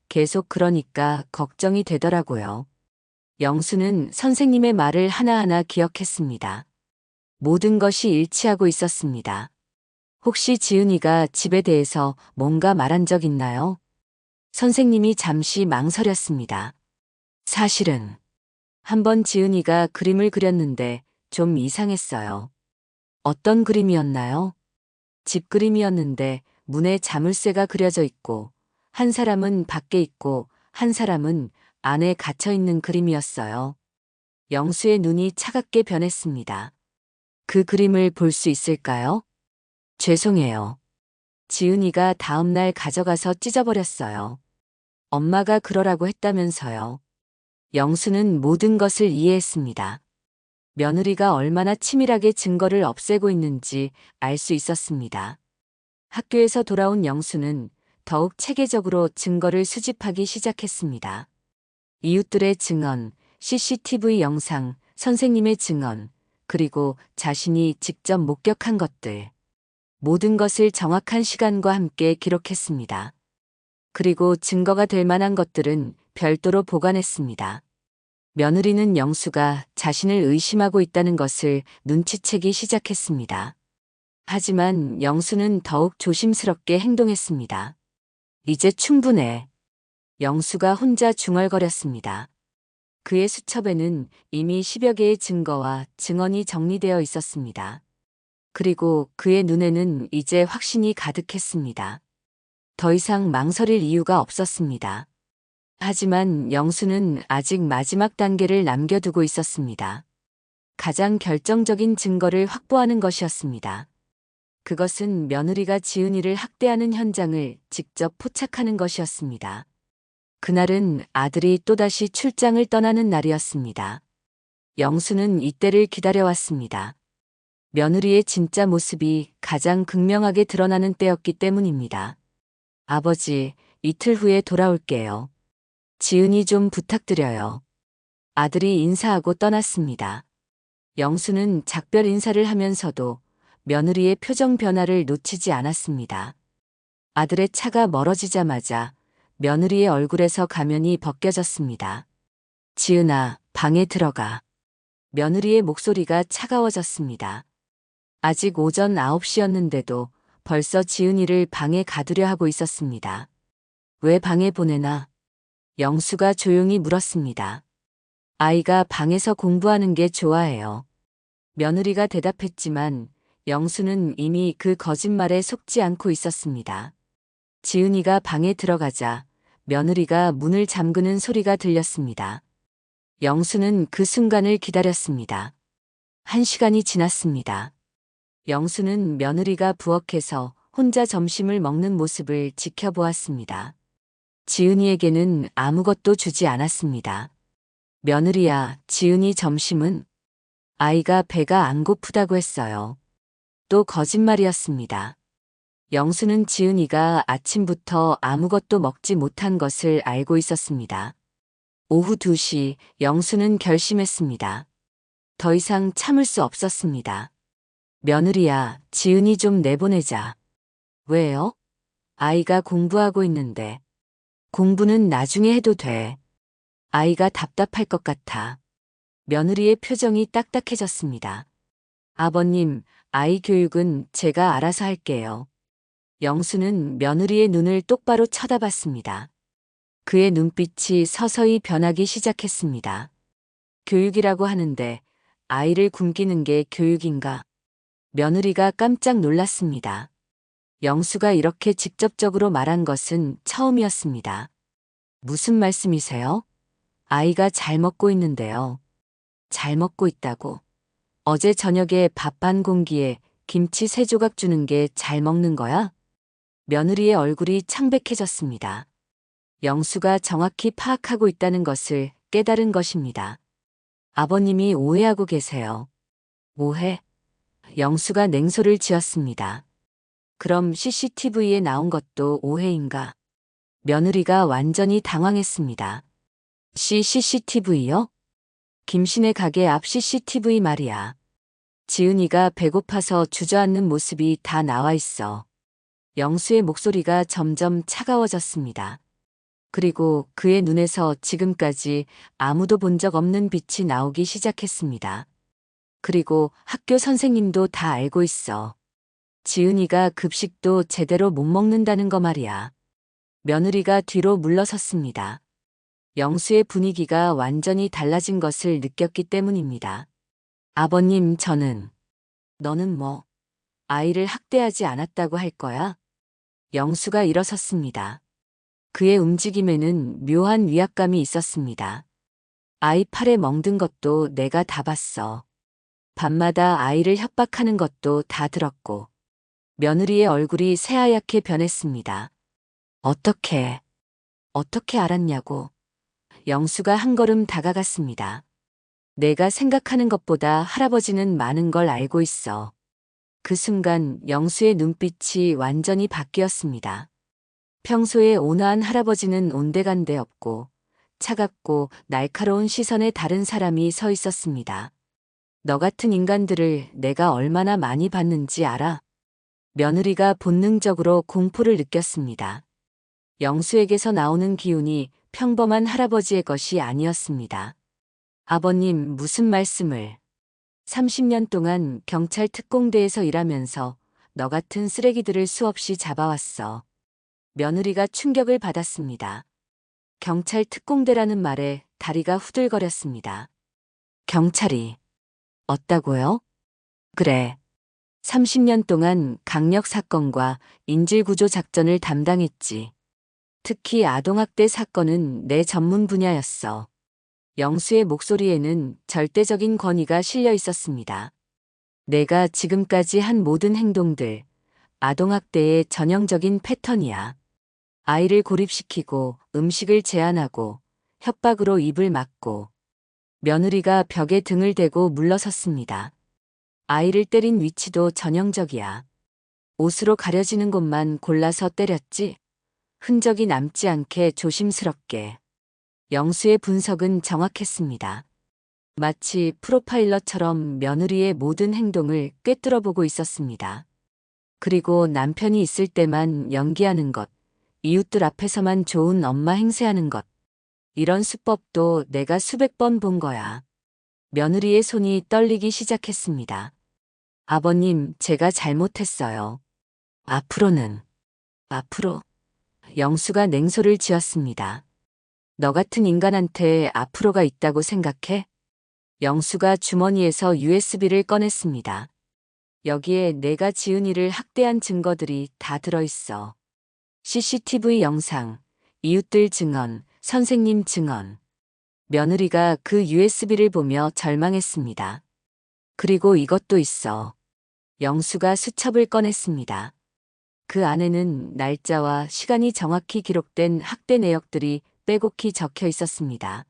계속 그러니까 걱정이 되더라고요. 영수는 선생님의 말을 하나하나 기억했습니다. 모든 것이 일치하고 있었습니다. 혹시 지은이가 집에 대해서 뭔가 말한 적 있나요? 선생님이 잠시 망설였습니다. 사실은 한번 지은이가 그림을 그렸는데 좀 이상했어요. 어떤 그림이었나요? 집 그림이었는데 문에 자물쇠가 그려져 있고 한 사람은 밖에 있고 한 사람은 안에 갇혀 있는 그림이었어요. 영수의 눈이 차갑게 변했습니다. 그 그림을 볼 수 있을까요? 죄송해요. 지은이가 다음날 가져가서 찢어버렸어요. 엄마가 그러라고 했다면서요. 영수는 모든 것을 이해했습니다. 며느리가 얼마나 치밀하게 증거를 없애고 있는지 알 수 있었습니다. 학교에서 돌아온 영수는 더욱 체계적으로 증거를 수집하기 시작했습니다. 이웃들의 증언, CCTV 영상, 선생님의 증언, 그리고 자신이 직접 목격한 것들. 모든 것을 정확한 시간과 함께 기록했습니다. 그리고 증거가 될 만한 것들은 별도로 보관했습니다. 며느리는 영수가 자신을 의심하고 있다는 것을 눈치채기 시작했습니다. 하지만 영수는 더욱 조심스럽게 행동했습니다. 이제 충분해. 영수가 혼자 중얼거렸습니다. 그의 수첩에는 이미 10여 개의 증거와 증언이 정리되어 있었습니다. 그리고 그의 눈에는 이제 확신이 가득했습니다. 더 이상 망설일 이유가 없었습니다. 하지만 영수는 아직 마지막 단계를 남겨두고 있었습니다. 가장 결정적인 증거를 확보하는 것이었습니다. 그것은 며느리가 지은이를 학대하는 현장을 직접 포착하는 것이었습니다. 그날은 아들이 또다시 출장을 떠나는 날이었습니다. 영수는 이때를 기다려왔습니다. 며느리의 진짜 모습이 가장 극명하게 드러나는 때였기 때문입니다. 아버지, 이틀 후에 돌아올게요. 지은이 좀 부탁드려요. 아들이 인사하고 떠났습니다. 영수는 작별 인사를 하면서도 며느리의 표정 변화를 놓치지 않았습니다. 아들의 차가 멀어지자마자 며느리의 얼굴에서 가면이 벗겨졌습니다. 지은아, 방에 들어가. 며느리의 목소리가 차가워졌습니다. 아직 오전 9시였는데도 벌써 지은이를 방에 가두려 하고 있었습니다. 왜 방에 보내나? 영수가 조용히 물었습니다. 아이가 방에서 공부하는 게 좋아해요. 며느리가 대답했지만 영수는 이미 그 거짓말에 속지 않고 있었습니다. 지은이가 방에 들어가자 며느리가 문을 잠그는 소리가 들렸습니다. 영수는 그 순간을 기다렸습니다. 1시간이 지났습니다. 영수는 며느리가 부엌에서 혼자 점심을 먹는 모습을 지켜보았습니다. 지은이에게는 아무것도 주지 않았습니다. 며느리야, 지은이 점심은? 아이가 배가 안 고프다고 했어요. 또 거짓말이었습니다. 영수는 지은이가 아침부터 아무것도 먹지 못한 것을 알고 있었습니다. 오후 2시 영수는 결심했습니다. 더 이상 참을 수 없었습니다. 며느리야, 지은이 좀 내보내자. 왜요? 아이가 공부하고 있는데. 공부는 나중에 해도 돼. 아이가 답답할 것 같아. 며느리의 표정이 딱딱해졌습니다. 아버님, 아이 교육은 제가 알아서 할게요. 영수는 며느리의 눈을 똑바로 쳐다봤습니다. 그의 눈빛이 서서히 변하기 시작했습니다. 교육이라고 하는데 아이를 굶기는 게 교육인가? 며느리가 깜짝 놀랐습니다. 영수가 이렇게 직접적으로 말한 것은 처음이었습니다. 무슨 말씀이세요? 아이가 잘 먹고 있는데요. 잘 먹고 있다고. 어제 저녁에 밥 한 공기에 김치 3조각 주는 게 잘 먹는 거야? 며느리의 얼굴이 창백해졌습니다. 영수가 정확히 파악하고 있다는 것을 깨달은 것입니다. 아버님이 오해하고 계세요. 오해? 영수가 냉소를 지었습니다. 그럼 CCTV에 나온 것도 오해인가? 며느리가 완전히 당황했습니다. CCTV요? 김신의 가게 앞 CCTV 말이야. 지은이가 배고파서 주저앉는 모습이 다 나와 있어. 영수의 목소리가 점점 차가워졌습니다. 그리고 그의 눈에서 지금까지 아무도 본 적 없는 빛이 나오기 시작했습니다. 그리고 학교 선생님도 다 알고 있어. 지은이가 급식도 제대로 못 먹는다는 거 말이야. 며느리가 뒤로 물러섰습니다. 영수의 분위기가 완전히 달라진 것을 느꼈기 때문입니다. 아버님, 너는 뭐, 아이를 학대하지 않았다고 할 거야? 영수가 일어섰습니다. 그의 움직임에는 묘한 위압감이 있었습니다. 아이 팔에 멍든 것도 내가 다 봤어. 밤마다 아이를 협박하는 것도 다 들었고. 며느리의 얼굴이 새하얗게 변했습니다. 어떻게 알았냐고. 영수가 한 걸음 다가갔습니다. 내가 생각하는 것보다 할아버지는 많은 걸 알고 있어. 그 순간 영수의 눈빛이 완전히 바뀌었습니다. 평소에 온화한 할아버지는 온데간데 없고 차갑고 날카로운 시선에 다른 사람이 서 있었습니다. 너 같은 인간들을 내가 얼마나 많이 봤는지 알아? 며느리가 본능적으로 공포를 느꼈습니다. 영수에게서 나오는 기운이 평범한 할아버지의 것이 아니었습니다. 아버님, 무슨 말씀을? 30년 동안 경찰 특공대에서 일하면서 너 같은 쓰레기들을 수없이 잡아왔어. 며느리가 충격을 받았습니다. 경찰 특공대라는 말에 다리가 후들거렸습니다. 경찰이 없다고요? 그래. 30년 동안 강력 사건과 인질구조 작전을 담당했지. 특히 아동학대 사건은 내 전문 분야였어. 영수의 목소리에는 절대적인 권위가 실려 있었습니다. 내가 지금까지 한 모든 행동들, 아동학대의 전형적인 패턴이야. 아이를 고립시키고 음식을 제한하고 협박으로 입을 막고 며느리가 벽에 등을 대고 물러섰습니다. 아이를 때린 위치도 전형적이야. 옷으로 가려지는 곳만 골라서 때렸지. 흔적이 남지 않게 조심스럽게. 영수의 분석은 정확했습니다. 마치 프로파일러처럼 며느리의 모든 행동을 꿰뚫어보고 있었습니다. 그리고 남편이 있을 때만 연기하는 것, 이웃들 앞에서만 좋은 엄마 행세하는 것. 이런 수법도 내가 수백 번 본 거야. 며느리의 손이 떨리기 시작했습니다. 아버님, 제가 잘못했어요. 앞으로. 영수가 냉소를 지었습니다. 너 같은 인간한테 앞으로가 있다고 생각해? 영수가 주머니에서 USB를 꺼냈습니다. 여기에 내가 지은이를 학대한 증거들이 다 들어있어. CCTV 영상, 이웃들 증언, 선생님 증언. 며느리가 그 USB를 보며 절망했습니다. 그리고 이것도 있어. 영수가 수첩을 꺼냈습니다. 그 안에는 날짜와 시간이 정확히 기록된 학대 내역들이 빼곡히 적혀 있었습니다.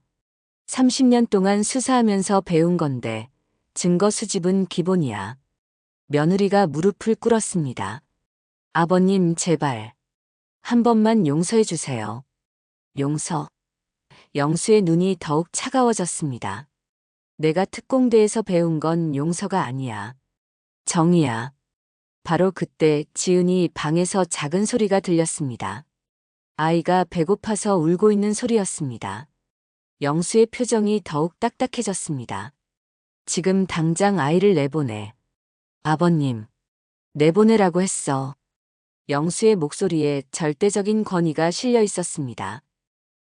30년 동안 수사하면서 배운 건데 증거 수집은 기본이야. 며느리가 무릎을 꿇었습니다. 아버님, 제발. 한 번만 용서해 주세요. 용서. 영수의 눈이 더욱 차가워졌습니다. 내가 특공대에서 배운 건 용서가 아니야. 정의야. 바로 그때 지은이 방에서 작은 소리가 들렸습니다. 아이가 배고파서 울고 있는 소리였습니다. 영수의 표정이 더욱 딱딱해졌습니다. 지금 당장 아이를 내보내. 아버님, 내보내라고 했어. 영수의 목소리에 절대적인 권위가 실려 있었습니다.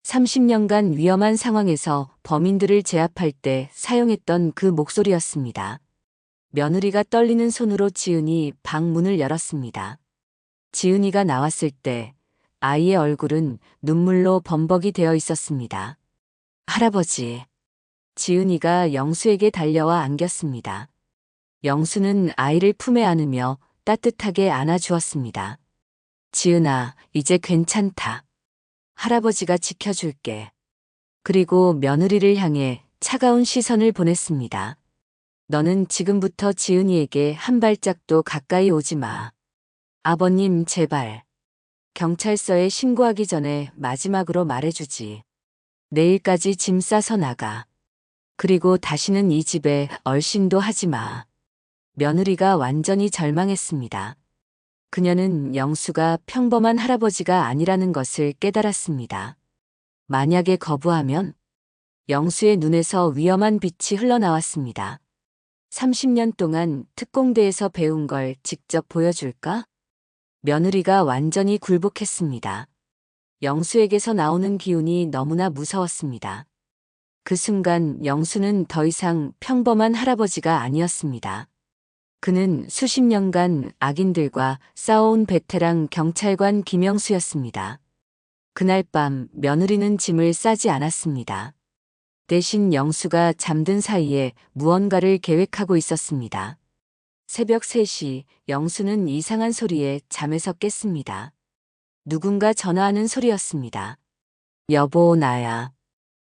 30년간 위험한 상황에서 범인들을 제압할 때 사용했던 그 목소리였습니다. 며느리가 떨리는 손으로 지은이 방 문을 열었습니다. 지은이가 나왔을 때 아이의 얼굴은 눈물로 범벅이 되어 있었습니다. 할아버지. 지은이가 영수에게 달려와 안겼습니다. 영수는 아이를 품에 안으며 따뜻하게 안아주었습니다. 지은아, 이제 괜찮다. 할아버지가 지켜줄게. 그리고 며느리를 향해 차가운 시선을 보냈습니다. 너는 지금부터 지은이에게 한 발짝도 가까이 오지 마. 아버님, 제발. 경찰서에 신고하기 전에 마지막으로 말해주지. 내일까지 짐 싸서 나가. 그리고 다시는 이 집에 얼씬도 하지 마. 며느리가 완전히 절망했습니다. 그녀는 영수가 평범한 할아버지가 아니라는 것을 깨달았습니다. 만약에 거부하면 영수의 눈에서 위험한 빛이 흘러나왔습니다. 30년 동안 특공대에서 배운 걸 직접 보여줄까? 며느리가 완전히 굴복했습니다. 영수에게서 나오는 기운이 너무나 무서웠습니다. 그 순간 영수는 더 이상 평범한 할아버지가 아니었습니다. 그는 수십 년간 악인들과 싸워온 베테랑 경찰관 김영수였습니다. 그날 밤 며느리는 짐을 싸지 않았습니다. 대신 영수가 잠든 사이에 무언가를 계획하고 있었습니다. 새벽 3시 영수는 이상한 소리에 잠에서 깼습니다. 누군가 전화하는 소리였습니다. 여보, 나야.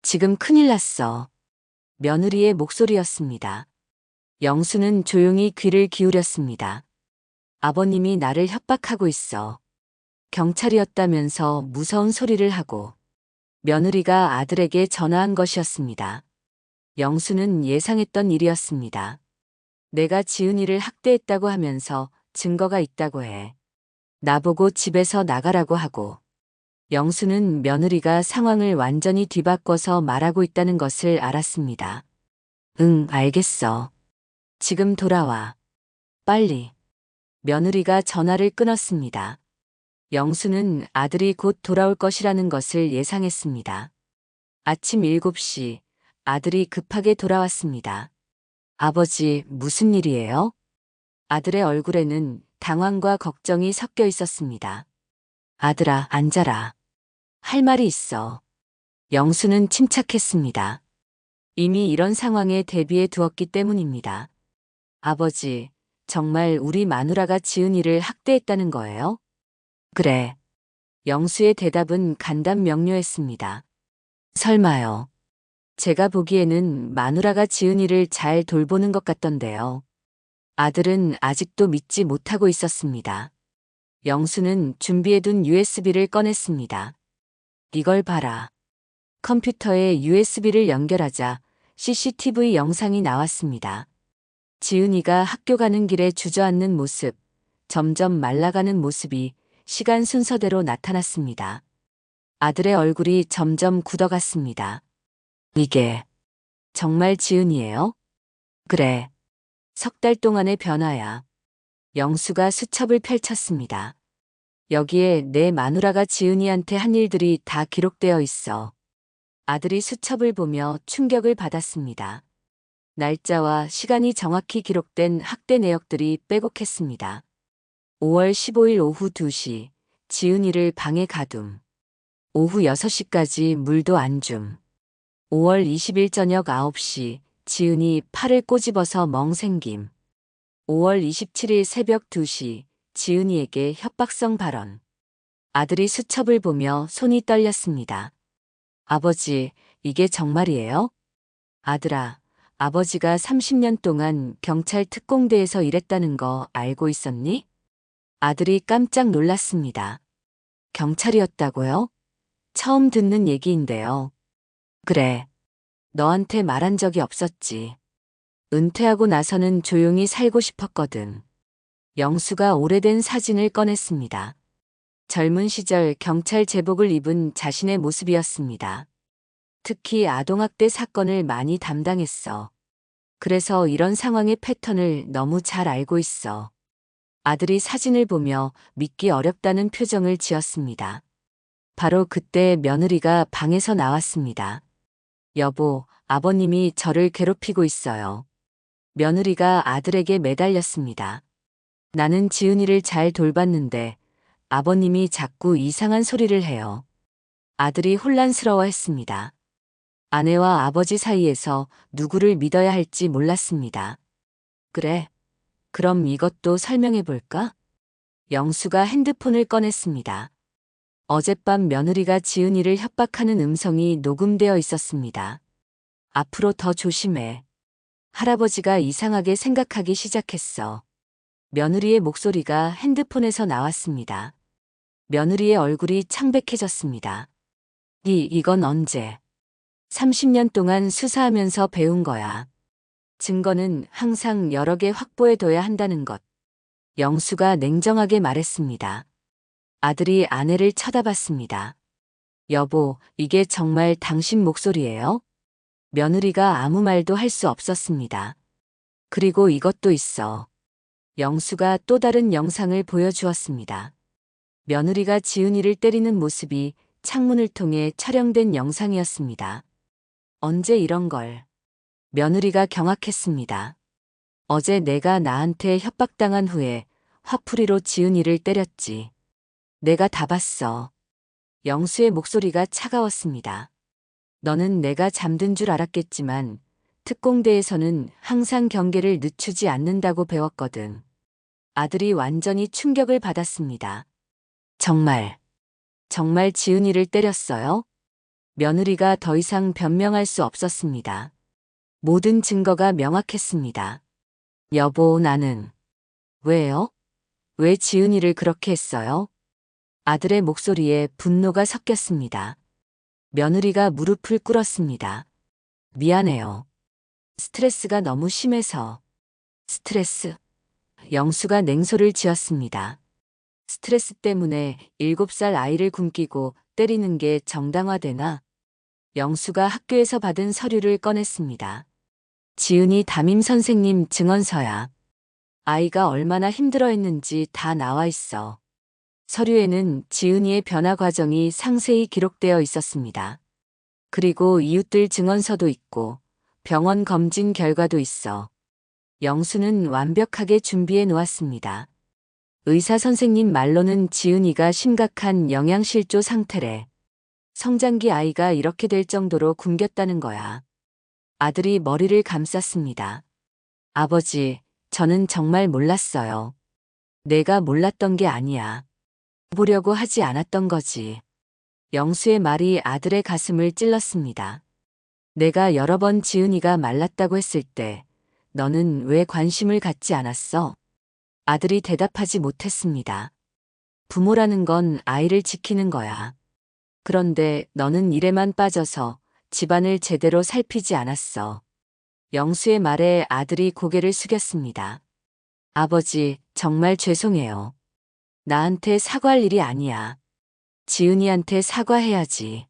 지금 큰일 났어. 며느리의 목소리였습니다. 영수는 조용히 귀를 기울였습니다. 아버님이 나를 협박하고 있어. 경찰이었다면서 무서운 소리를 하고. 며느리가 아들에게 전화한 것이었습니다. 영수는 예상했던 일이었습니다. 내가 지은이를 학대했다고 하면서 증거가 있다고 해. 나보고 집에서 나가라고 하고. 영수는 며느리가 상황을 완전히 뒤바꿔서 말하고 있다는 것을 알았습니다. 응, 알겠어. 지금 돌아와. 빨리. 며느리가 전화를 끊었습니다. 영수는 아들이 곧 돌아올 것이라는 것을 예상했습니다. 아침 7시 아들이 급하게 돌아왔습니다. 아버지, 무슨 일이에요? 아들의 얼굴에는 당황과 걱정이 섞여 있었습니다. 아들아, 앉아라. 할 말이 있어. 영수는 침착했습니다. 이미 이런 상황에 대비해 두었기 때문입니다. 아버지, 정말 우리 마누라가 지은이를 학대했다는 거예요? 그래. 영수의 대답은 간단명료했습니다. 설마요. 제가 보기에는 마누라가 지은이를 잘 돌보는 것 같던데요. 아들은 아직도 믿지 못하고 있었습니다. 영수는 준비해둔 USB를 꺼냈습니다. 이걸 봐라. 컴퓨터에 USB를 연결하자 CCTV 영상이 나왔습니다. 지은이가 학교 가는 길에 주저앉는 모습, 점점 말라가는 모습이 시간 순서대로 나타났습니다. 아들의 얼굴이 점점 굳어갔습니다. 이게 정말 지은이에요? 그래. 석 달 동안의 변화야. 영수가 수첩을 펼쳤습니다. 여기에 내 마누라가 지은이한테 한 일들이 다 기록되어 있어. 아들이 수첩을 보며 충격을 받았습니다. 날짜와 시간이 정확히 기록된 학대 내역들이 빼곡했습니다. 5월 15일 오후 2시, 지은이를 방에 가둠. 오후 6시까지 물도 안 줌. 5월 20일 저녁 9시, 지은이 팔을 꼬집어서 멍생김. 5월 27일 새벽 2시, 지은이에게 협박성 발언. 아들이 수첩을 보며 손이 떨렸습니다. 아버지, 이게 정말이에요? 아들아, 아버지가 30년 동안 경찰 특공대에서 일했다는 거 알고 있었니? 아들이 깜짝 놀랐습니다. 경찰이었다고요? 처음 듣는 얘기인데요. 그래. 너한테 말한 적이 없었지. 은퇴하고 나서는 조용히 살고 싶었거든. 영수가 오래된 사진을 꺼냈습니다. 젊은 시절 경찰 제복을 입은 자신의 모습이었습니다. 특히 아동학대 사건을 많이 담당했어. 그래서 이런 상황의 패턴을 너무 잘 알고 있어. 아들이 사진을 보며 믿기 어렵다는 표정을 지었습니다. 바로 그때 며느리가 방에서 나왔습니다. 여보, 아버님이 저를 괴롭히고 있어요. 며느리가 아들에게 매달렸습니다. 나는 지은이를 잘 돌봤는데 아버님이 자꾸 이상한 소리를 해요. 아들이 혼란스러워했습니다. 아내와 아버지 사이에서 누구를 믿어야 할지 몰랐습니다. 그래, 그럼 이것도 설명해 볼까? 영수가 핸드폰을 꺼냈습니다. 어젯밤 며느리가 지은이를 협박하는 음성이 녹음되어 있었습니다. 앞으로 더 조심해. 할아버지가 이상하게 생각하기 시작했어. 며느리의 목소리가 핸드폰에서 나왔습니다. 며느리의 얼굴이 창백해졌습니다. 이건 언제? 30년 동안 수사하면서 배운 거야. 증거는 항상 여러 개 확보해둬야 한다는 것. 영수가 냉정하게 말했습니다. 아들이 아내를 쳐다봤습니다. 여보, 이게 정말 당신 목소리예요? 며느리가 아무 말도 할 수 없었습니다. 그리고 이것도 있어. 영수가 또 다른 영상을 보여주었습니다. 며느리가 지은이를 때리는 모습이 창문을 통해 촬영된 영상이었습니다. 언제 이런 걸? 며느리가 경악했습니다. 어제 내가 나한테 협박당한 후에 화풀이로 지은이를 때렸지. 내가 다 봤어. 영수의 목소리가 차가웠습니다. 너는 내가 잠든 줄 알았겠지만 특공대에서는 항상 경계를 늦추지 않는다고 배웠거든. 아들이 완전히 충격을 받았습니다. 정말 지은이를 때렸어요? 며느리가 더 이상 변명할 수 없었습니다. 모든 증거가 명확했습니다. 여보, 나는. 왜요? 왜 지은이를 그렇게 했어요? 아들의 목소리에 분노가 섞였습니다. 며느리가 무릎을 꿇었습니다. 미안해요. 스트레스가 너무 심해서. 스트레스? 영수가 냉소를 지었습니다. 스트레스 때문에 7살 아이를 굶기고 때리는 게 정당화되나? 영수가 학교에서 받은 서류를 꺼냈습니다. 지은이 담임 선생님 증언서야. 아이가 얼마나 힘들어했는지 다 나와 있어. 서류에는 지은이의 변화 과정이 상세히 기록되어 있었습니다. 그리고 이웃들 증언서도 있고 병원 검진 결과도 있어 영수는 완벽하게 준비해 놓았습니다. 의사 선생님 말로는 지은이가 심각한 영양실조 상태래. 성장기 아이가 이렇게 될 정도로 굶겼다는 거야. 아들이 머리를 감쌌습니다. 아버지, 저는 정말 몰랐어요. 내가 몰랐던 게 아니야. 보려고 하지 않았던 거지. 영수의 말이 아들의 가슴을 찔렀습니다. 내가 여러 번 지은이가 말랐다고 했을 때 너는 왜 관심을 갖지 않았어? 아들이 대답하지 못했습니다. 부모라는 건 아이를 지키는 거야. 그런데 너는 일에만 빠져서 집안을 제대로 살피지 않았어. 영수의 말에 아들이 고개를 숙였습니다. 아버지, 정말 죄송해요. 나한테 사과할 일이 아니야. 지은이한테 사과해야지.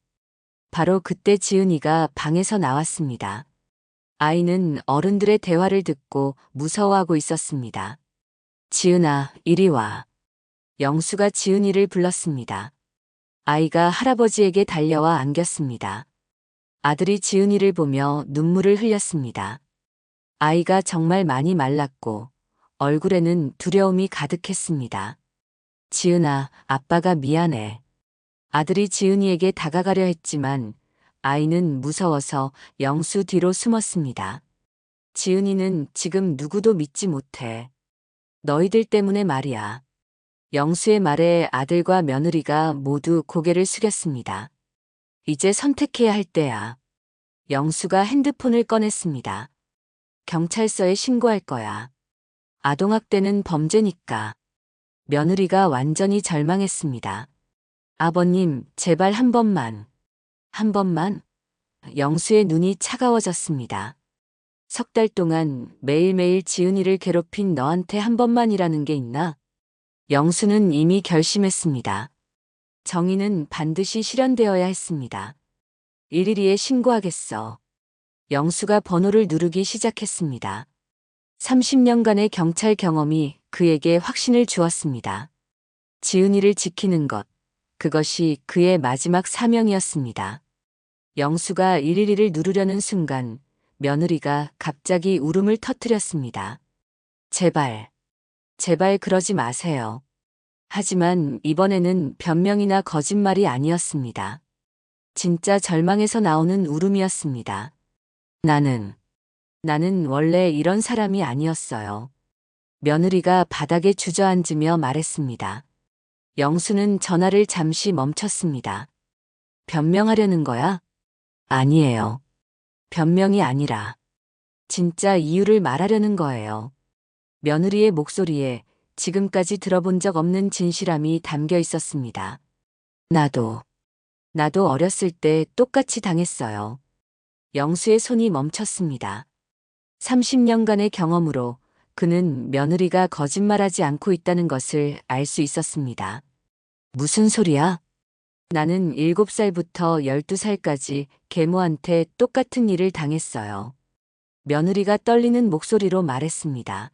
바로 그때 지은이가 방에서 나왔습니다. 아이는 어른들의 대화를 듣고 무서워하고 있었습니다. 지은아, 이리 와. 영수가 지은이를 불렀습니다. 아이가 할아버지에게 달려와 안겼습니다. 아들이 지은이를 보며 눈물을 흘렸습니다. 아이가 정말 많이 말랐고 얼굴에는 두려움이 가득했습니다. 지은아, 아빠가 미안해. 아들이 지은이에게 다가가려 했지만 아이는 무서워서 영수 뒤로 숨었습니다. 지은이는 지금 누구도 믿지 못해. 너희들 때문에 말이야. 영수의 말에 아들과 며느리가 모두 고개를 숙였습니다. 이제 선택해야 할 때야. 영수가 핸드폰을 꺼냈습니다. 경찰서에 신고할 거야. 아동학대는 범죄니까. 며느리가 완전히 절망했습니다. 아버님, 제발 한 번만. 한 번만? 영수의 눈이 차가워졌습니다. 석 달 동안 매일매일 지은이를 괴롭힌 너한테 한 번만이라는 게 있나? 영수는 이미 결심했습니다. 정의는 반드시 실현되어야 했습니다. 112에 신고하겠어. 영수가 번호를 누르기 시작했습니다. 30년간의 경찰 경험이 그에게 확신을 주었습니다. 지은이를 지키는 것, 그것이 그의 마지막 사명이었습니다. 영수가 112를 누르려는 순간 며느리가 갑자기 울음을 터뜨렸습니다. 제발, 제발 그러지 마세요. 하지만 이번에는 변명이나 거짓말이 아니었습니다. 진짜 절망에서 나오는 울음이었습니다. 나는 원래 이런 사람이 아니었어요. 며느리가 바닥에 주저앉으며 말했습니다. 영수는 전화를 잠시 멈췄습니다. 변명하려는 거야? 아니에요. 변명이 아니라 진짜 이유를 말하려는 거예요. 며느리의 목소리에 지금까지 들어본 적 없는 진실함이 담겨 있었습니다. 나도 어렸을 때 똑같이 당했어요. 영수의 손이 멈췄습니다. 30년간의 경험으로 그는 며느리가 거짓말하지 않고 있다는 것을 알 수 있었습니다. 무슨 소리야? 나는 7살부터 12살까지 계모한테 똑같은 일을 당했어요. 며느리가 떨리는 목소리로 말했습니다.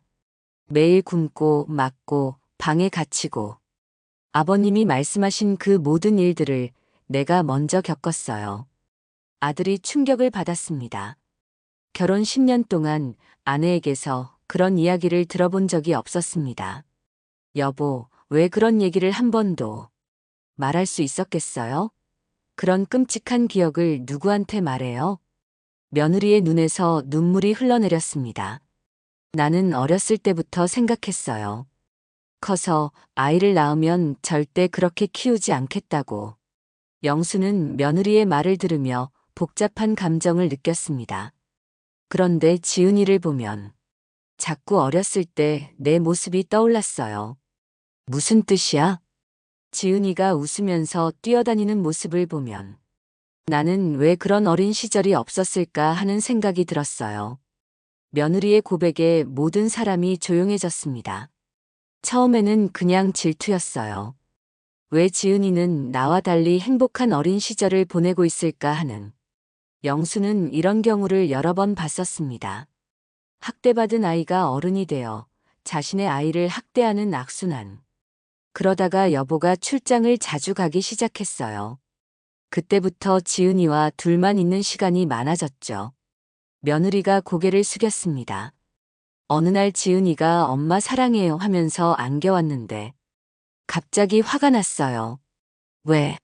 매일 굶고 맞고 방에 갇히고 아버님이 말씀하신 그 모든 일들을 내가 먼저 겪었어요. 아들이 충격을 받았습니다. 결혼 10년 동안 아내에게서 그런 이야기를 들어본 적이 없었습니다. 여보, 왜 그런 얘기를 한 번도 말할 수 있었겠어요? 그런 끔찍한 기억을 누구한테 말해요? 며느리의 눈에서 눈물이 흘러내렸습니다. 나는 어렸을 때부터 생각했어요. 커서 아이를 낳으면 절대 그렇게 키우지 않겠다고. 영수는 며느리의 말을 들으며 복잡한 감정을 느꼈습니다. 그런데 지은이를 보면 자꾸 어렸을 때 내 모습이 떠올랐어요. 무슨 뜻이야? 지은이가 웃으면서 뛰어다니는 모습을 보면 나는 왜 그런 어린 시절이 없었을까 하는 생각이 들었어요. 며느리의 고백에 모든 사람이 조용해졌습니다. 처음에는 그냥 질투였어요. 왜 지은이는 나와 달리 행복한 어린 시절을 보내고 있을까 하는. 영수는 이런 경우를 여러 번 봤었습니다. 학대받은 아이가 어른이 되어 자신의 아이를 학대하는 악순환. 그러다가 여보가 출장을 자주 가기 시작했어요. 그때부터 지은이와 둘만 있는 시간이 많아졌죠. 며느리가 고개를 숙였습니다. 어느 날 지은이가 엄마 사랑해요 하면서 안겨왔는데 갑자기 화가 났어요. 왜?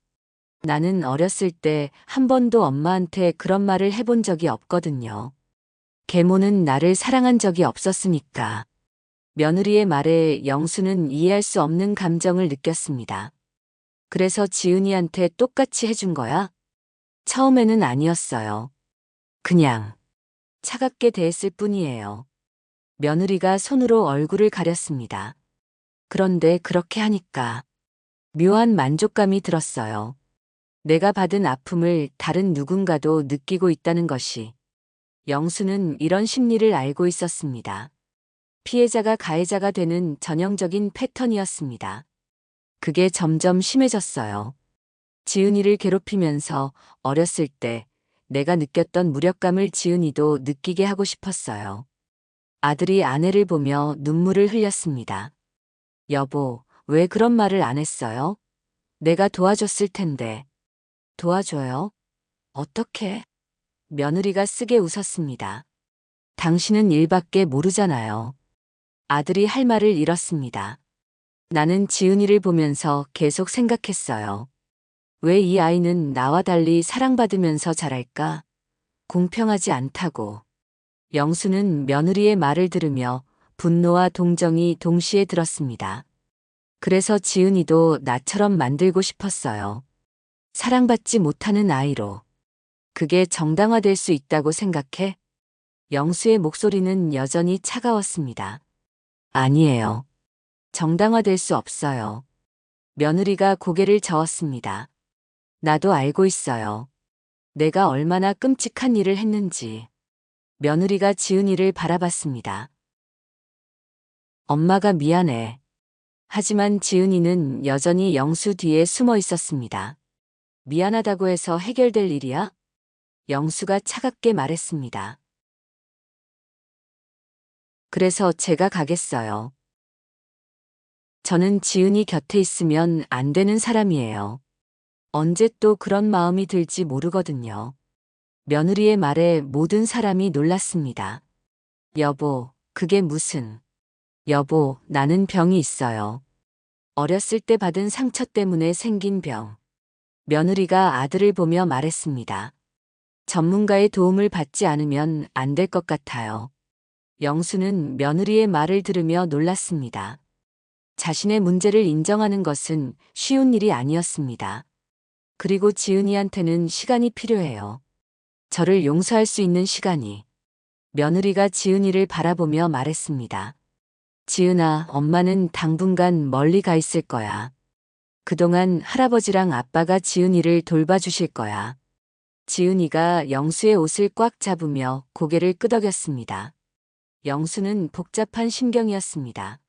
나는 어렸을 때 한 번도 엄마한테 그런 말을 해본 적이 없거든요. 계모는 나를 사랑한 적이 없었으니까. 며느리의 말에 영수는 이해할 수 없는 감정을 느꼈습니다. 그래서 지은이한테 똑같이 해준 거야? 처음에는 아니었어요. 그냥 차갑게 대했을 뿐이에요. 며느리가 손으로 얼굴을 가렸습니다. 그런데 그렇게 하니까 묘한 만족감이 들었어요. 내가 받은 아픔을 다른 누군가도 느끼고 있다는 것이. 영수는 이런 심리를 알고 있었습니다. 피해자가 가해자가 되는 전형적인 패턴이었습니다. 그게 점점 심해졌어요. 지은이를 괴롭히면서 어렸을 때 내가 느꼈던 무력감을 지은이도 느끼게 하고 싶었어요. 아들이 아내를 보며 눈물을 흘렸습니다. 여보, 왜 그런 말을 안 했어요? 내가 도와줬을 텐데. 도와줘요? 어떻게? 며느리가 쓰게 웃었습니다. 당신은 일밖에 모르잖아요. 아들이 할 말을 잃었습니다. 나는 지은이를 보면서 계속 생각했어요. 왜 이 아이는 나와 달리 사랑받으면서 자랄까? 공평하지 않다고. 영수는 며느리의 말을 들으며 분노와 동정이 동시에 들었습니다. 그래서 지은이도 나처럼 만들고 싶었어요. 사랑받지 못하는 아이로. 그게 정당화될 수 있다고 생각해? 영수의 목소리는 여전히 차가웠습니다. 아니에요. 정당화될 수 없어요. 며느리가 고개를 저었습니다. 나도 알고 있어요. 내가 얼마나 끔찍한 일을 했는지. 며느리가 지은이를 바라봤습니다. 엄마가 미안해. 하지만 지은이는 여전히 영수 뒤에 숨어 있었습니다. 미안하다고 해서 해결될 일이야? 영수가 차갑게 말했습니다. 그래서 제가 가겠어요. 저는 지은이 곁에 있으면 안 되는 사람이에요. 언제 또 그런 마음이 들지 모르거든요. 며느리의 말에 모든 사람이 놀랐습니다. 여보, 그게 무슨. 여보, 나는 병이 있어요. 어렸을 때 받은 상처 때문에 생긴 병. 며느리가 아들을 보며 말했습니다. 전문가의 도움을 받지 않으면 안 될 것 같아요. 영수는 며느리의 말을 들으며 놀랐습니다. 자신의 문제를 인정하는 것은 쉬운 일이 아니었습니다. 그리고 지은이한테는 시간이 필요해요. 저를 용서할 수 있는 시간이. 며느리가 지은이를 바라보며 말했습니다. 지은아, 엄마는 당분간 멀리 가 있을 거야. 그동안 할아버지랑 아빠가 지은이를 돌봐주실 거야. 지은이가 영수의 옷을 꽉 잡으며 고개를 끄덕였습니다. 영수는 복잡한 심경이었습니다.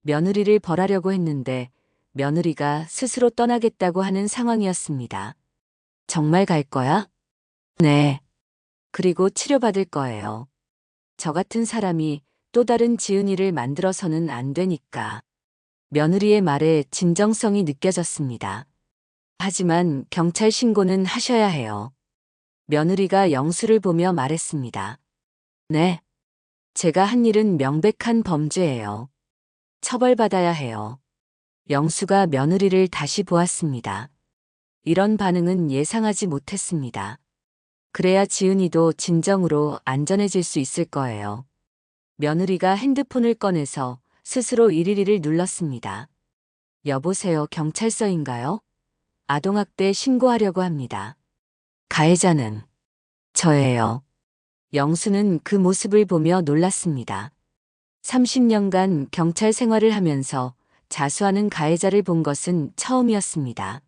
며느리를 벌하려고 했는데 며느리가 스스로 떠나겠다고 하는 상황이었습니다. 정말 갈 거야? 네. 그리고 치료받을 거예요. 저 같은 사람이 또 다른 지은이를 만들어서는 안 되니까. 며느리의 말에 진정성이 느껴졌습니다. 하지만 경찰 신고는 하셔야 해요. 며느리가 영수를 보며 말했습니다. 네. 제가 한 일은 명백한 범죄예요. 처벌받아야 해요. 영수가 며느리를 다시 보았습니다. 이런 반응은 예상하지 못했습니다. 그래야 지은이도 진정으로 안전해질 수 있을 거예요. 며느리가 핸드폰을 꺼내서 스스로 112를 눌렀습니다. 여보세요, 경찰서인가요? 아동학대 신고하려고 합니다. 가해자는 저예요. 영수는 그 모습을 보며 놀랐습니다. 30년간 경찰 생활을 하면서 자수하는 가해자를 본 것은 처음이었습니다.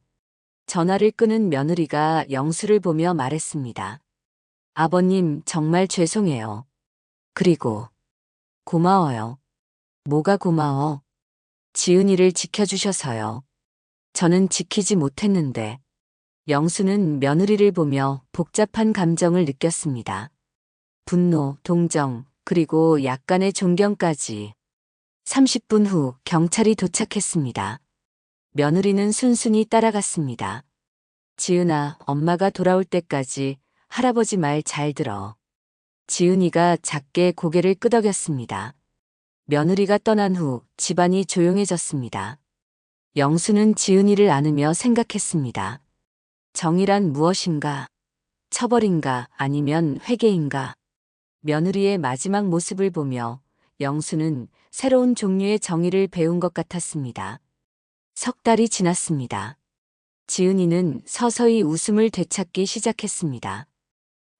전화를 끄는 며느리가 영수를 보며 말했습니다. 아버님, 정말 죄송해요. 그리고 고마워요. 뭐가 고마워? 지은이를 지켜주셔서요. 저는 지키지 못했는데. 영수는 며느리를 보며 복잡한 감정을 느꼈습니다. 분노, 동정, 그리고 약간의 존경까지. 30분 후 경찰이 도착했습니다. 며느리는 순순히 따라갔습니다. 지은아, 엄마가 돌아올 때까지 할아버지 말 잘 들어. 지은이가 작게 고개를 끄덕였습니다. 며느리가 떠난 후 집안이 조용해졌습니다. 영수는 지은이를 안으며 생각했습니다. 정이란 무엇인가? 처벌인가 아니면 회개인가? 며느리의 마지막 모습을 보며 영수는 새로운 종류의 정의를 배운 것 같았습니다. 석 달이 지났습니다. 지은이는 서서히 웃음을 되찾기 시작했습니다.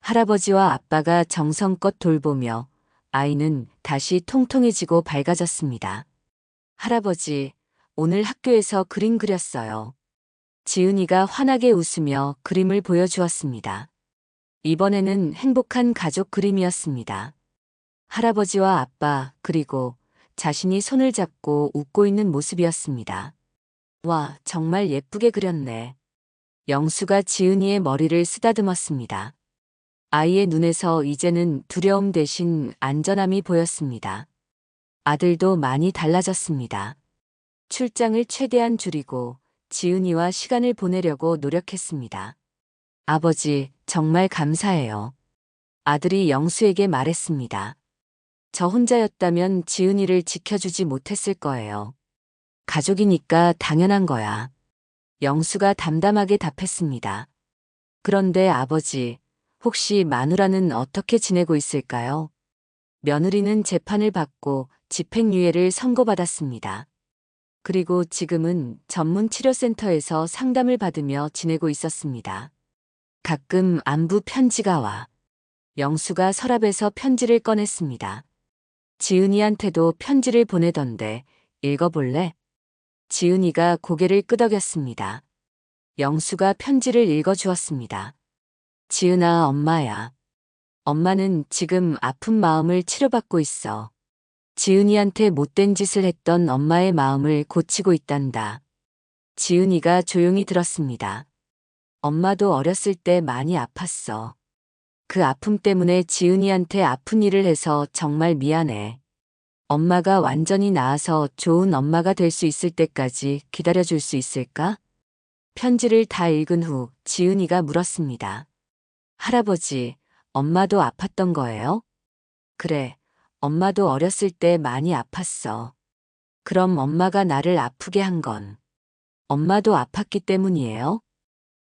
할아버지와 아빠가 정성껏 돌보며 아이는 다시 통통해지고 밝아졌습니다. 할아버지, 오늘 학교에서 그림 그렸어요. 지은이가 환하게 웃으며 그림을 보여주었습니다. 이번에는 행복한 가족 그림이었습니다. 할아버지와 아빠, 그리고 자신이 손을 잡고 웃고 있는 모습이었습니다. 와, 정말 예쁘게 그렸네. 영수가 지은이의 머리를 쓰다듬었습니다. 아이의 눈에서 이제는 두려움 대신 안전함이 보였습니다. 아들도 많이 달라졌습니다. 출장을 최대한 줄이고 지은이와 시간을 보내려고 노력했습니다. 아버지, 정말 감사해요. 아들이 영수에게 말했습니다. 저 혼자였다면 지은이를 지켜주지 못했을 거예요. 가족이니까 당연한 거야. 영수가 담담하게 답했습니다. 그런데 아버지, 혹시 마누라는 어떻게 지내고 있을까요? 며느리는 재판을 받고 집행유예를 선고받았습니다. 그리고 지금은 전문 치료센터에서 상담을 받으며 지내고 있었습니다. 가끔 안부 편지가 와. 영수가 서랍에서 편지를 꺼냈습니다. 지은이한테도 편지를 보내던데 읽어볼래? 지은이가 고개를 끄덕였습니다. 영수가 편지를 읽어주었습니다. 지은아, 엄마야. 엄마는 지금 아픈 마음을 치료받고 있어. 지은이한테 못된 짓을 했던 엄마의 마음을 고치고 있단다. 지은이가 조용히 들었습니다. 엄마도 어렸을 때 많이 아팠어. 그 아픔 때문에 지은이한테 아픈 일을 해서 정말 미안해. 엄마가 완전히 나아서 좋은 엄마가 될 수 있을 때까지 기다려줄 수 있을까? 편지를 다 읽은 후 지은이가 물었습니다. 할아버지, 엄마도 아팠던 거예요? 그래, 엄마도 어렸을 때 많이 아팠어. 그럼 엄마가 나를 아프게 한 건 엄마도 아팠기 때문이에요?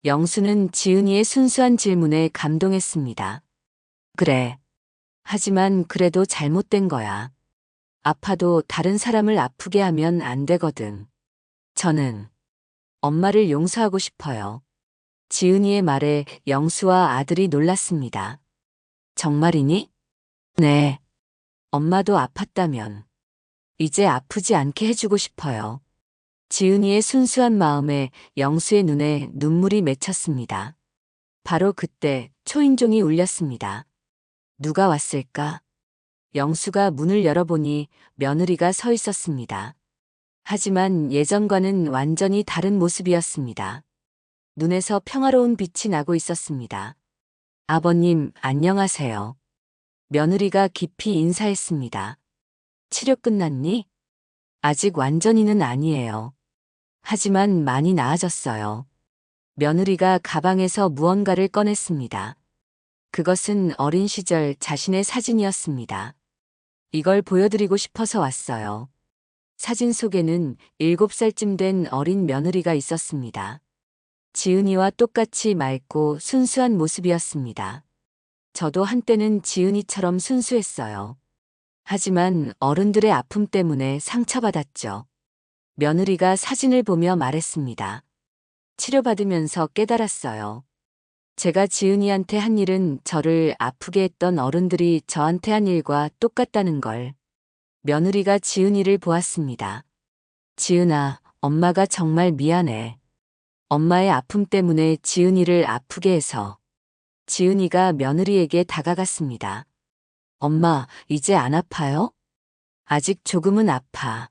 영수는 지은이의 순수한 질문에 감동했습니다. 그래. 하지만 그래도 잘못된 거야. 아파도 다른 사람을 아프게 하면 안 되거든. 저는 엄마를 용서하고 싶어요. 지은이의 말에 영수와 아들이 놀랐습니다. 정말이니? 네. 엄마도 아팠다면 이제 아프지 않게 해주고 싶어요. 지은이의 순수한 마음에 영수의 눈에 눈물이 맺혔습니다. 바로 그때 초인종이 울렸습니다. 누가 왔을까? 영수가 문을 열어보니 며느리가 서 있었습니다. 하지만 예전과는 완전히 다른 모습이었습니다. 눈에서 평화로운 빛이 나고 있었습니다. 아버님, 안녕하세요. 며느리가 깊이 인사했습니다. 치료 끝났니? 아직 완전히는 아니에요. 하지만 많이 나아졌어요. 며느리가 가방에서 무언가를 꺼냈습니다. 그것은 어린 시절 자신의 사진이었습니다. 이걸 보여드리고 싶어서 왔어요. 사진 속에는 7살쯤 된 어린 며느리가 있었습니다. 지은이와 똑같이 맑고 순수한 모습이었습니다. 저도 한때는 지은이처럼 순수했어요. 하지만 어른들의 아픔 때문에 상처받았죠. 며느리가 사진을 보며 말했습니다. 치료받으면서 깨달았어요. 제가 지은이한테 한 일은 저를 아프게 했던 어른들이 저한테 한 일과 똑같다는 걸. 며느리가 지은이를 보았습니다. 지은아, 엄마가 정말 미안해. 엄마의 아픔 때문에 지은이를 아프게 해서. 지은이가 며느리에게 다가갔습니다. 엄마, 이제 안 아파요? 아직 조금은 아파.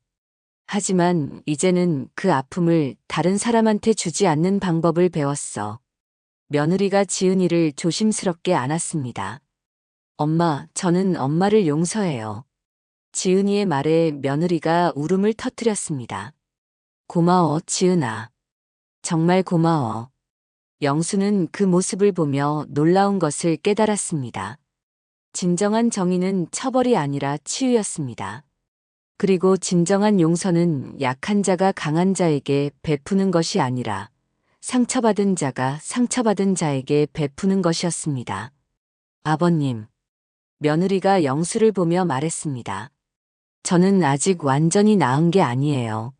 하지만 이제는 그 아픔을 다른 사람한테 주지 않는 방법을 배웠어. 며느리가 지은이를 조심스럽게 안았습니다. 엄마, 저는 엄마를 용서해요. 지은이의 말에 며느리가 울음을 터뜨렸습니다. 고마워, 지은아. 정말 고마워. 영수는 그 모습을 보며 놀라운 것을 깨달았습니다. 진정한 정의는 처벌이 아니라 치유였습니다. 그리고 진정한 용서는 약한 자가 강한 자에게 베푸는 것이 아니라 상처받은 자가 상처받은 자에게 베푸는 것이었습니다. 아버님, 며느리가 영수를 보며 말했습니다. 저는 아직 완전히 나은 게 아니에요.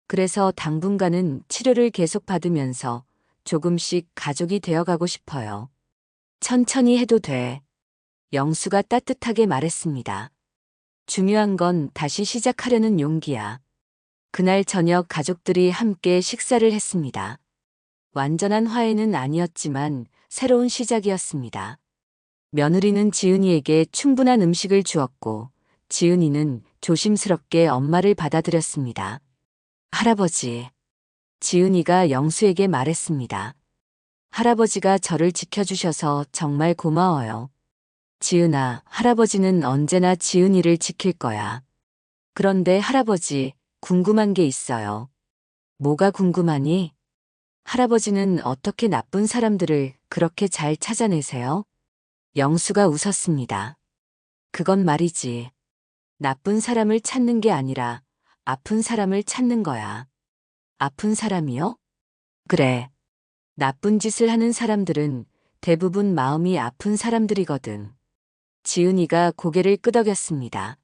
그래서 당분간은 치료를 계속 받으면서 조금씩 가족이 되어가고 싶어요. 천천히 해도 돼. 영수가 따뜻하게 말했습니다. 중요한 건 다시 시작하려는 용기야. 그날 저녁 가족들이 함께 식사를 했습니다. 완전한 화해는 아니었지만 새로운 시작이었습니다. 며느리는 지은이에게 충분한 음식을 주었고 지은이는 조심스럽게 엄마를 받아들였습니다. 할아버지. 지은이가 영수에게 말했습니다. 할아버지가 저를 지켜주셔서 정말 고마워요. 지은아, 할아버지는 언제나 지은이를 지킬 거야. 그런데 할아버지, 궁금한 게 있어요. 뭐가 궁금하니? 할아버지는 어떻게 나쁜 사람들을 그렇게 잘 찾아내세요? 영수가 웃었습니다. 그건 말이지. 나쁜 사람을 찾는 게 아니라 아픈 사람을 찾는 거야. 아픈 사람이요? 그래. 나쁜 짓을 하는 사람들은 대부분 마음이 아픈 사람들이거든. 지은이가 고개를 끄덕였습니다.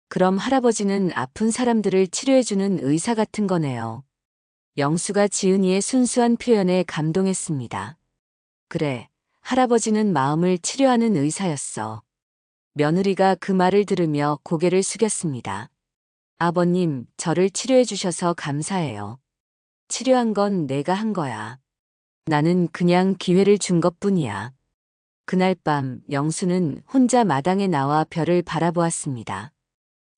그럼 할아버지는 아픈 사람들을 치료해주는 의사 같은 거네요. 영수가 지은이의 순수한 표현에 감동했습니다. 그래, 할아버지는 마음을 치료하는 의사였어. 며느리가 그 말을 들으며 고개를 숙였습니다. 아버님, 저를 치료해 주셔서 감사해요. 치료한 건 내가 한 거야. 나는 그냥 기회를 준 것뿐이야. 그날 밤 영수는 혼자 마당에 나와 별을 바라보았습니다.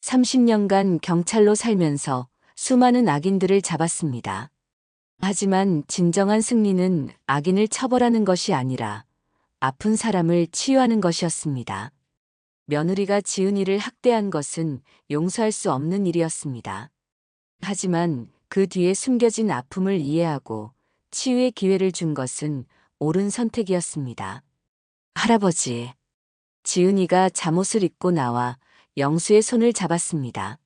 30년간 경찰로 살면서 수많은 악인들을 잡았습니다. 하지만 진정한 승리는 악인을 처벌하는 것이 아니라 아픈 사람을 치유하는 것이었습니다. 며느리가 지은이를 학대한 것은 용서할 수 없는 일이었습니다. 하지만 그 뒤에 숨겨진 아픔을 이해하고 치유의 기회를 준 것은 옳은 선택이었습니다. 할아버지. 지은이가 잠옷을 입고 나와 영수의 손을 잡았습니다.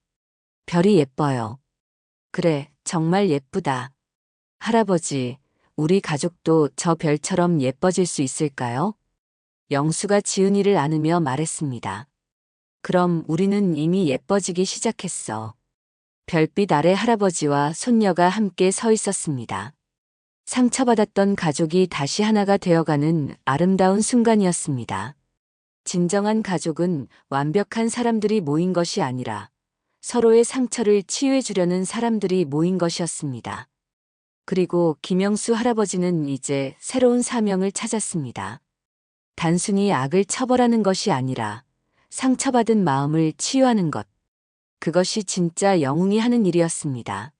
별이 예뻐요. 그래, 정말 예쁘다. 할아버지, 우리 가족도 저 별처럼 예뻐질 수 있을까요? 영수가 지은이를 안으며 말했습니다. 그럼 우리는 이미 예뻐지기 시작했어. 별빛 아래 할아버지와 손녀가 함께 서 있었습니다. 상처받았던 가족이 다시 하나가 되어가는 아름다운 순간이었습니다. 진정한 가족은 완벽한 사람들이 모인 것이 아니라 서로의 상처를 치유해 주려는 사람들이 모인 것이었습니다. 그리고 김영수 할아버지는 이제 새로운 사명을 찾았습니다. 단순히 악을 처벌하는 것이 아니라 상처받은 마음을 치유하는 것. 그것이 진짜 영웅이 하는 일이었습니다.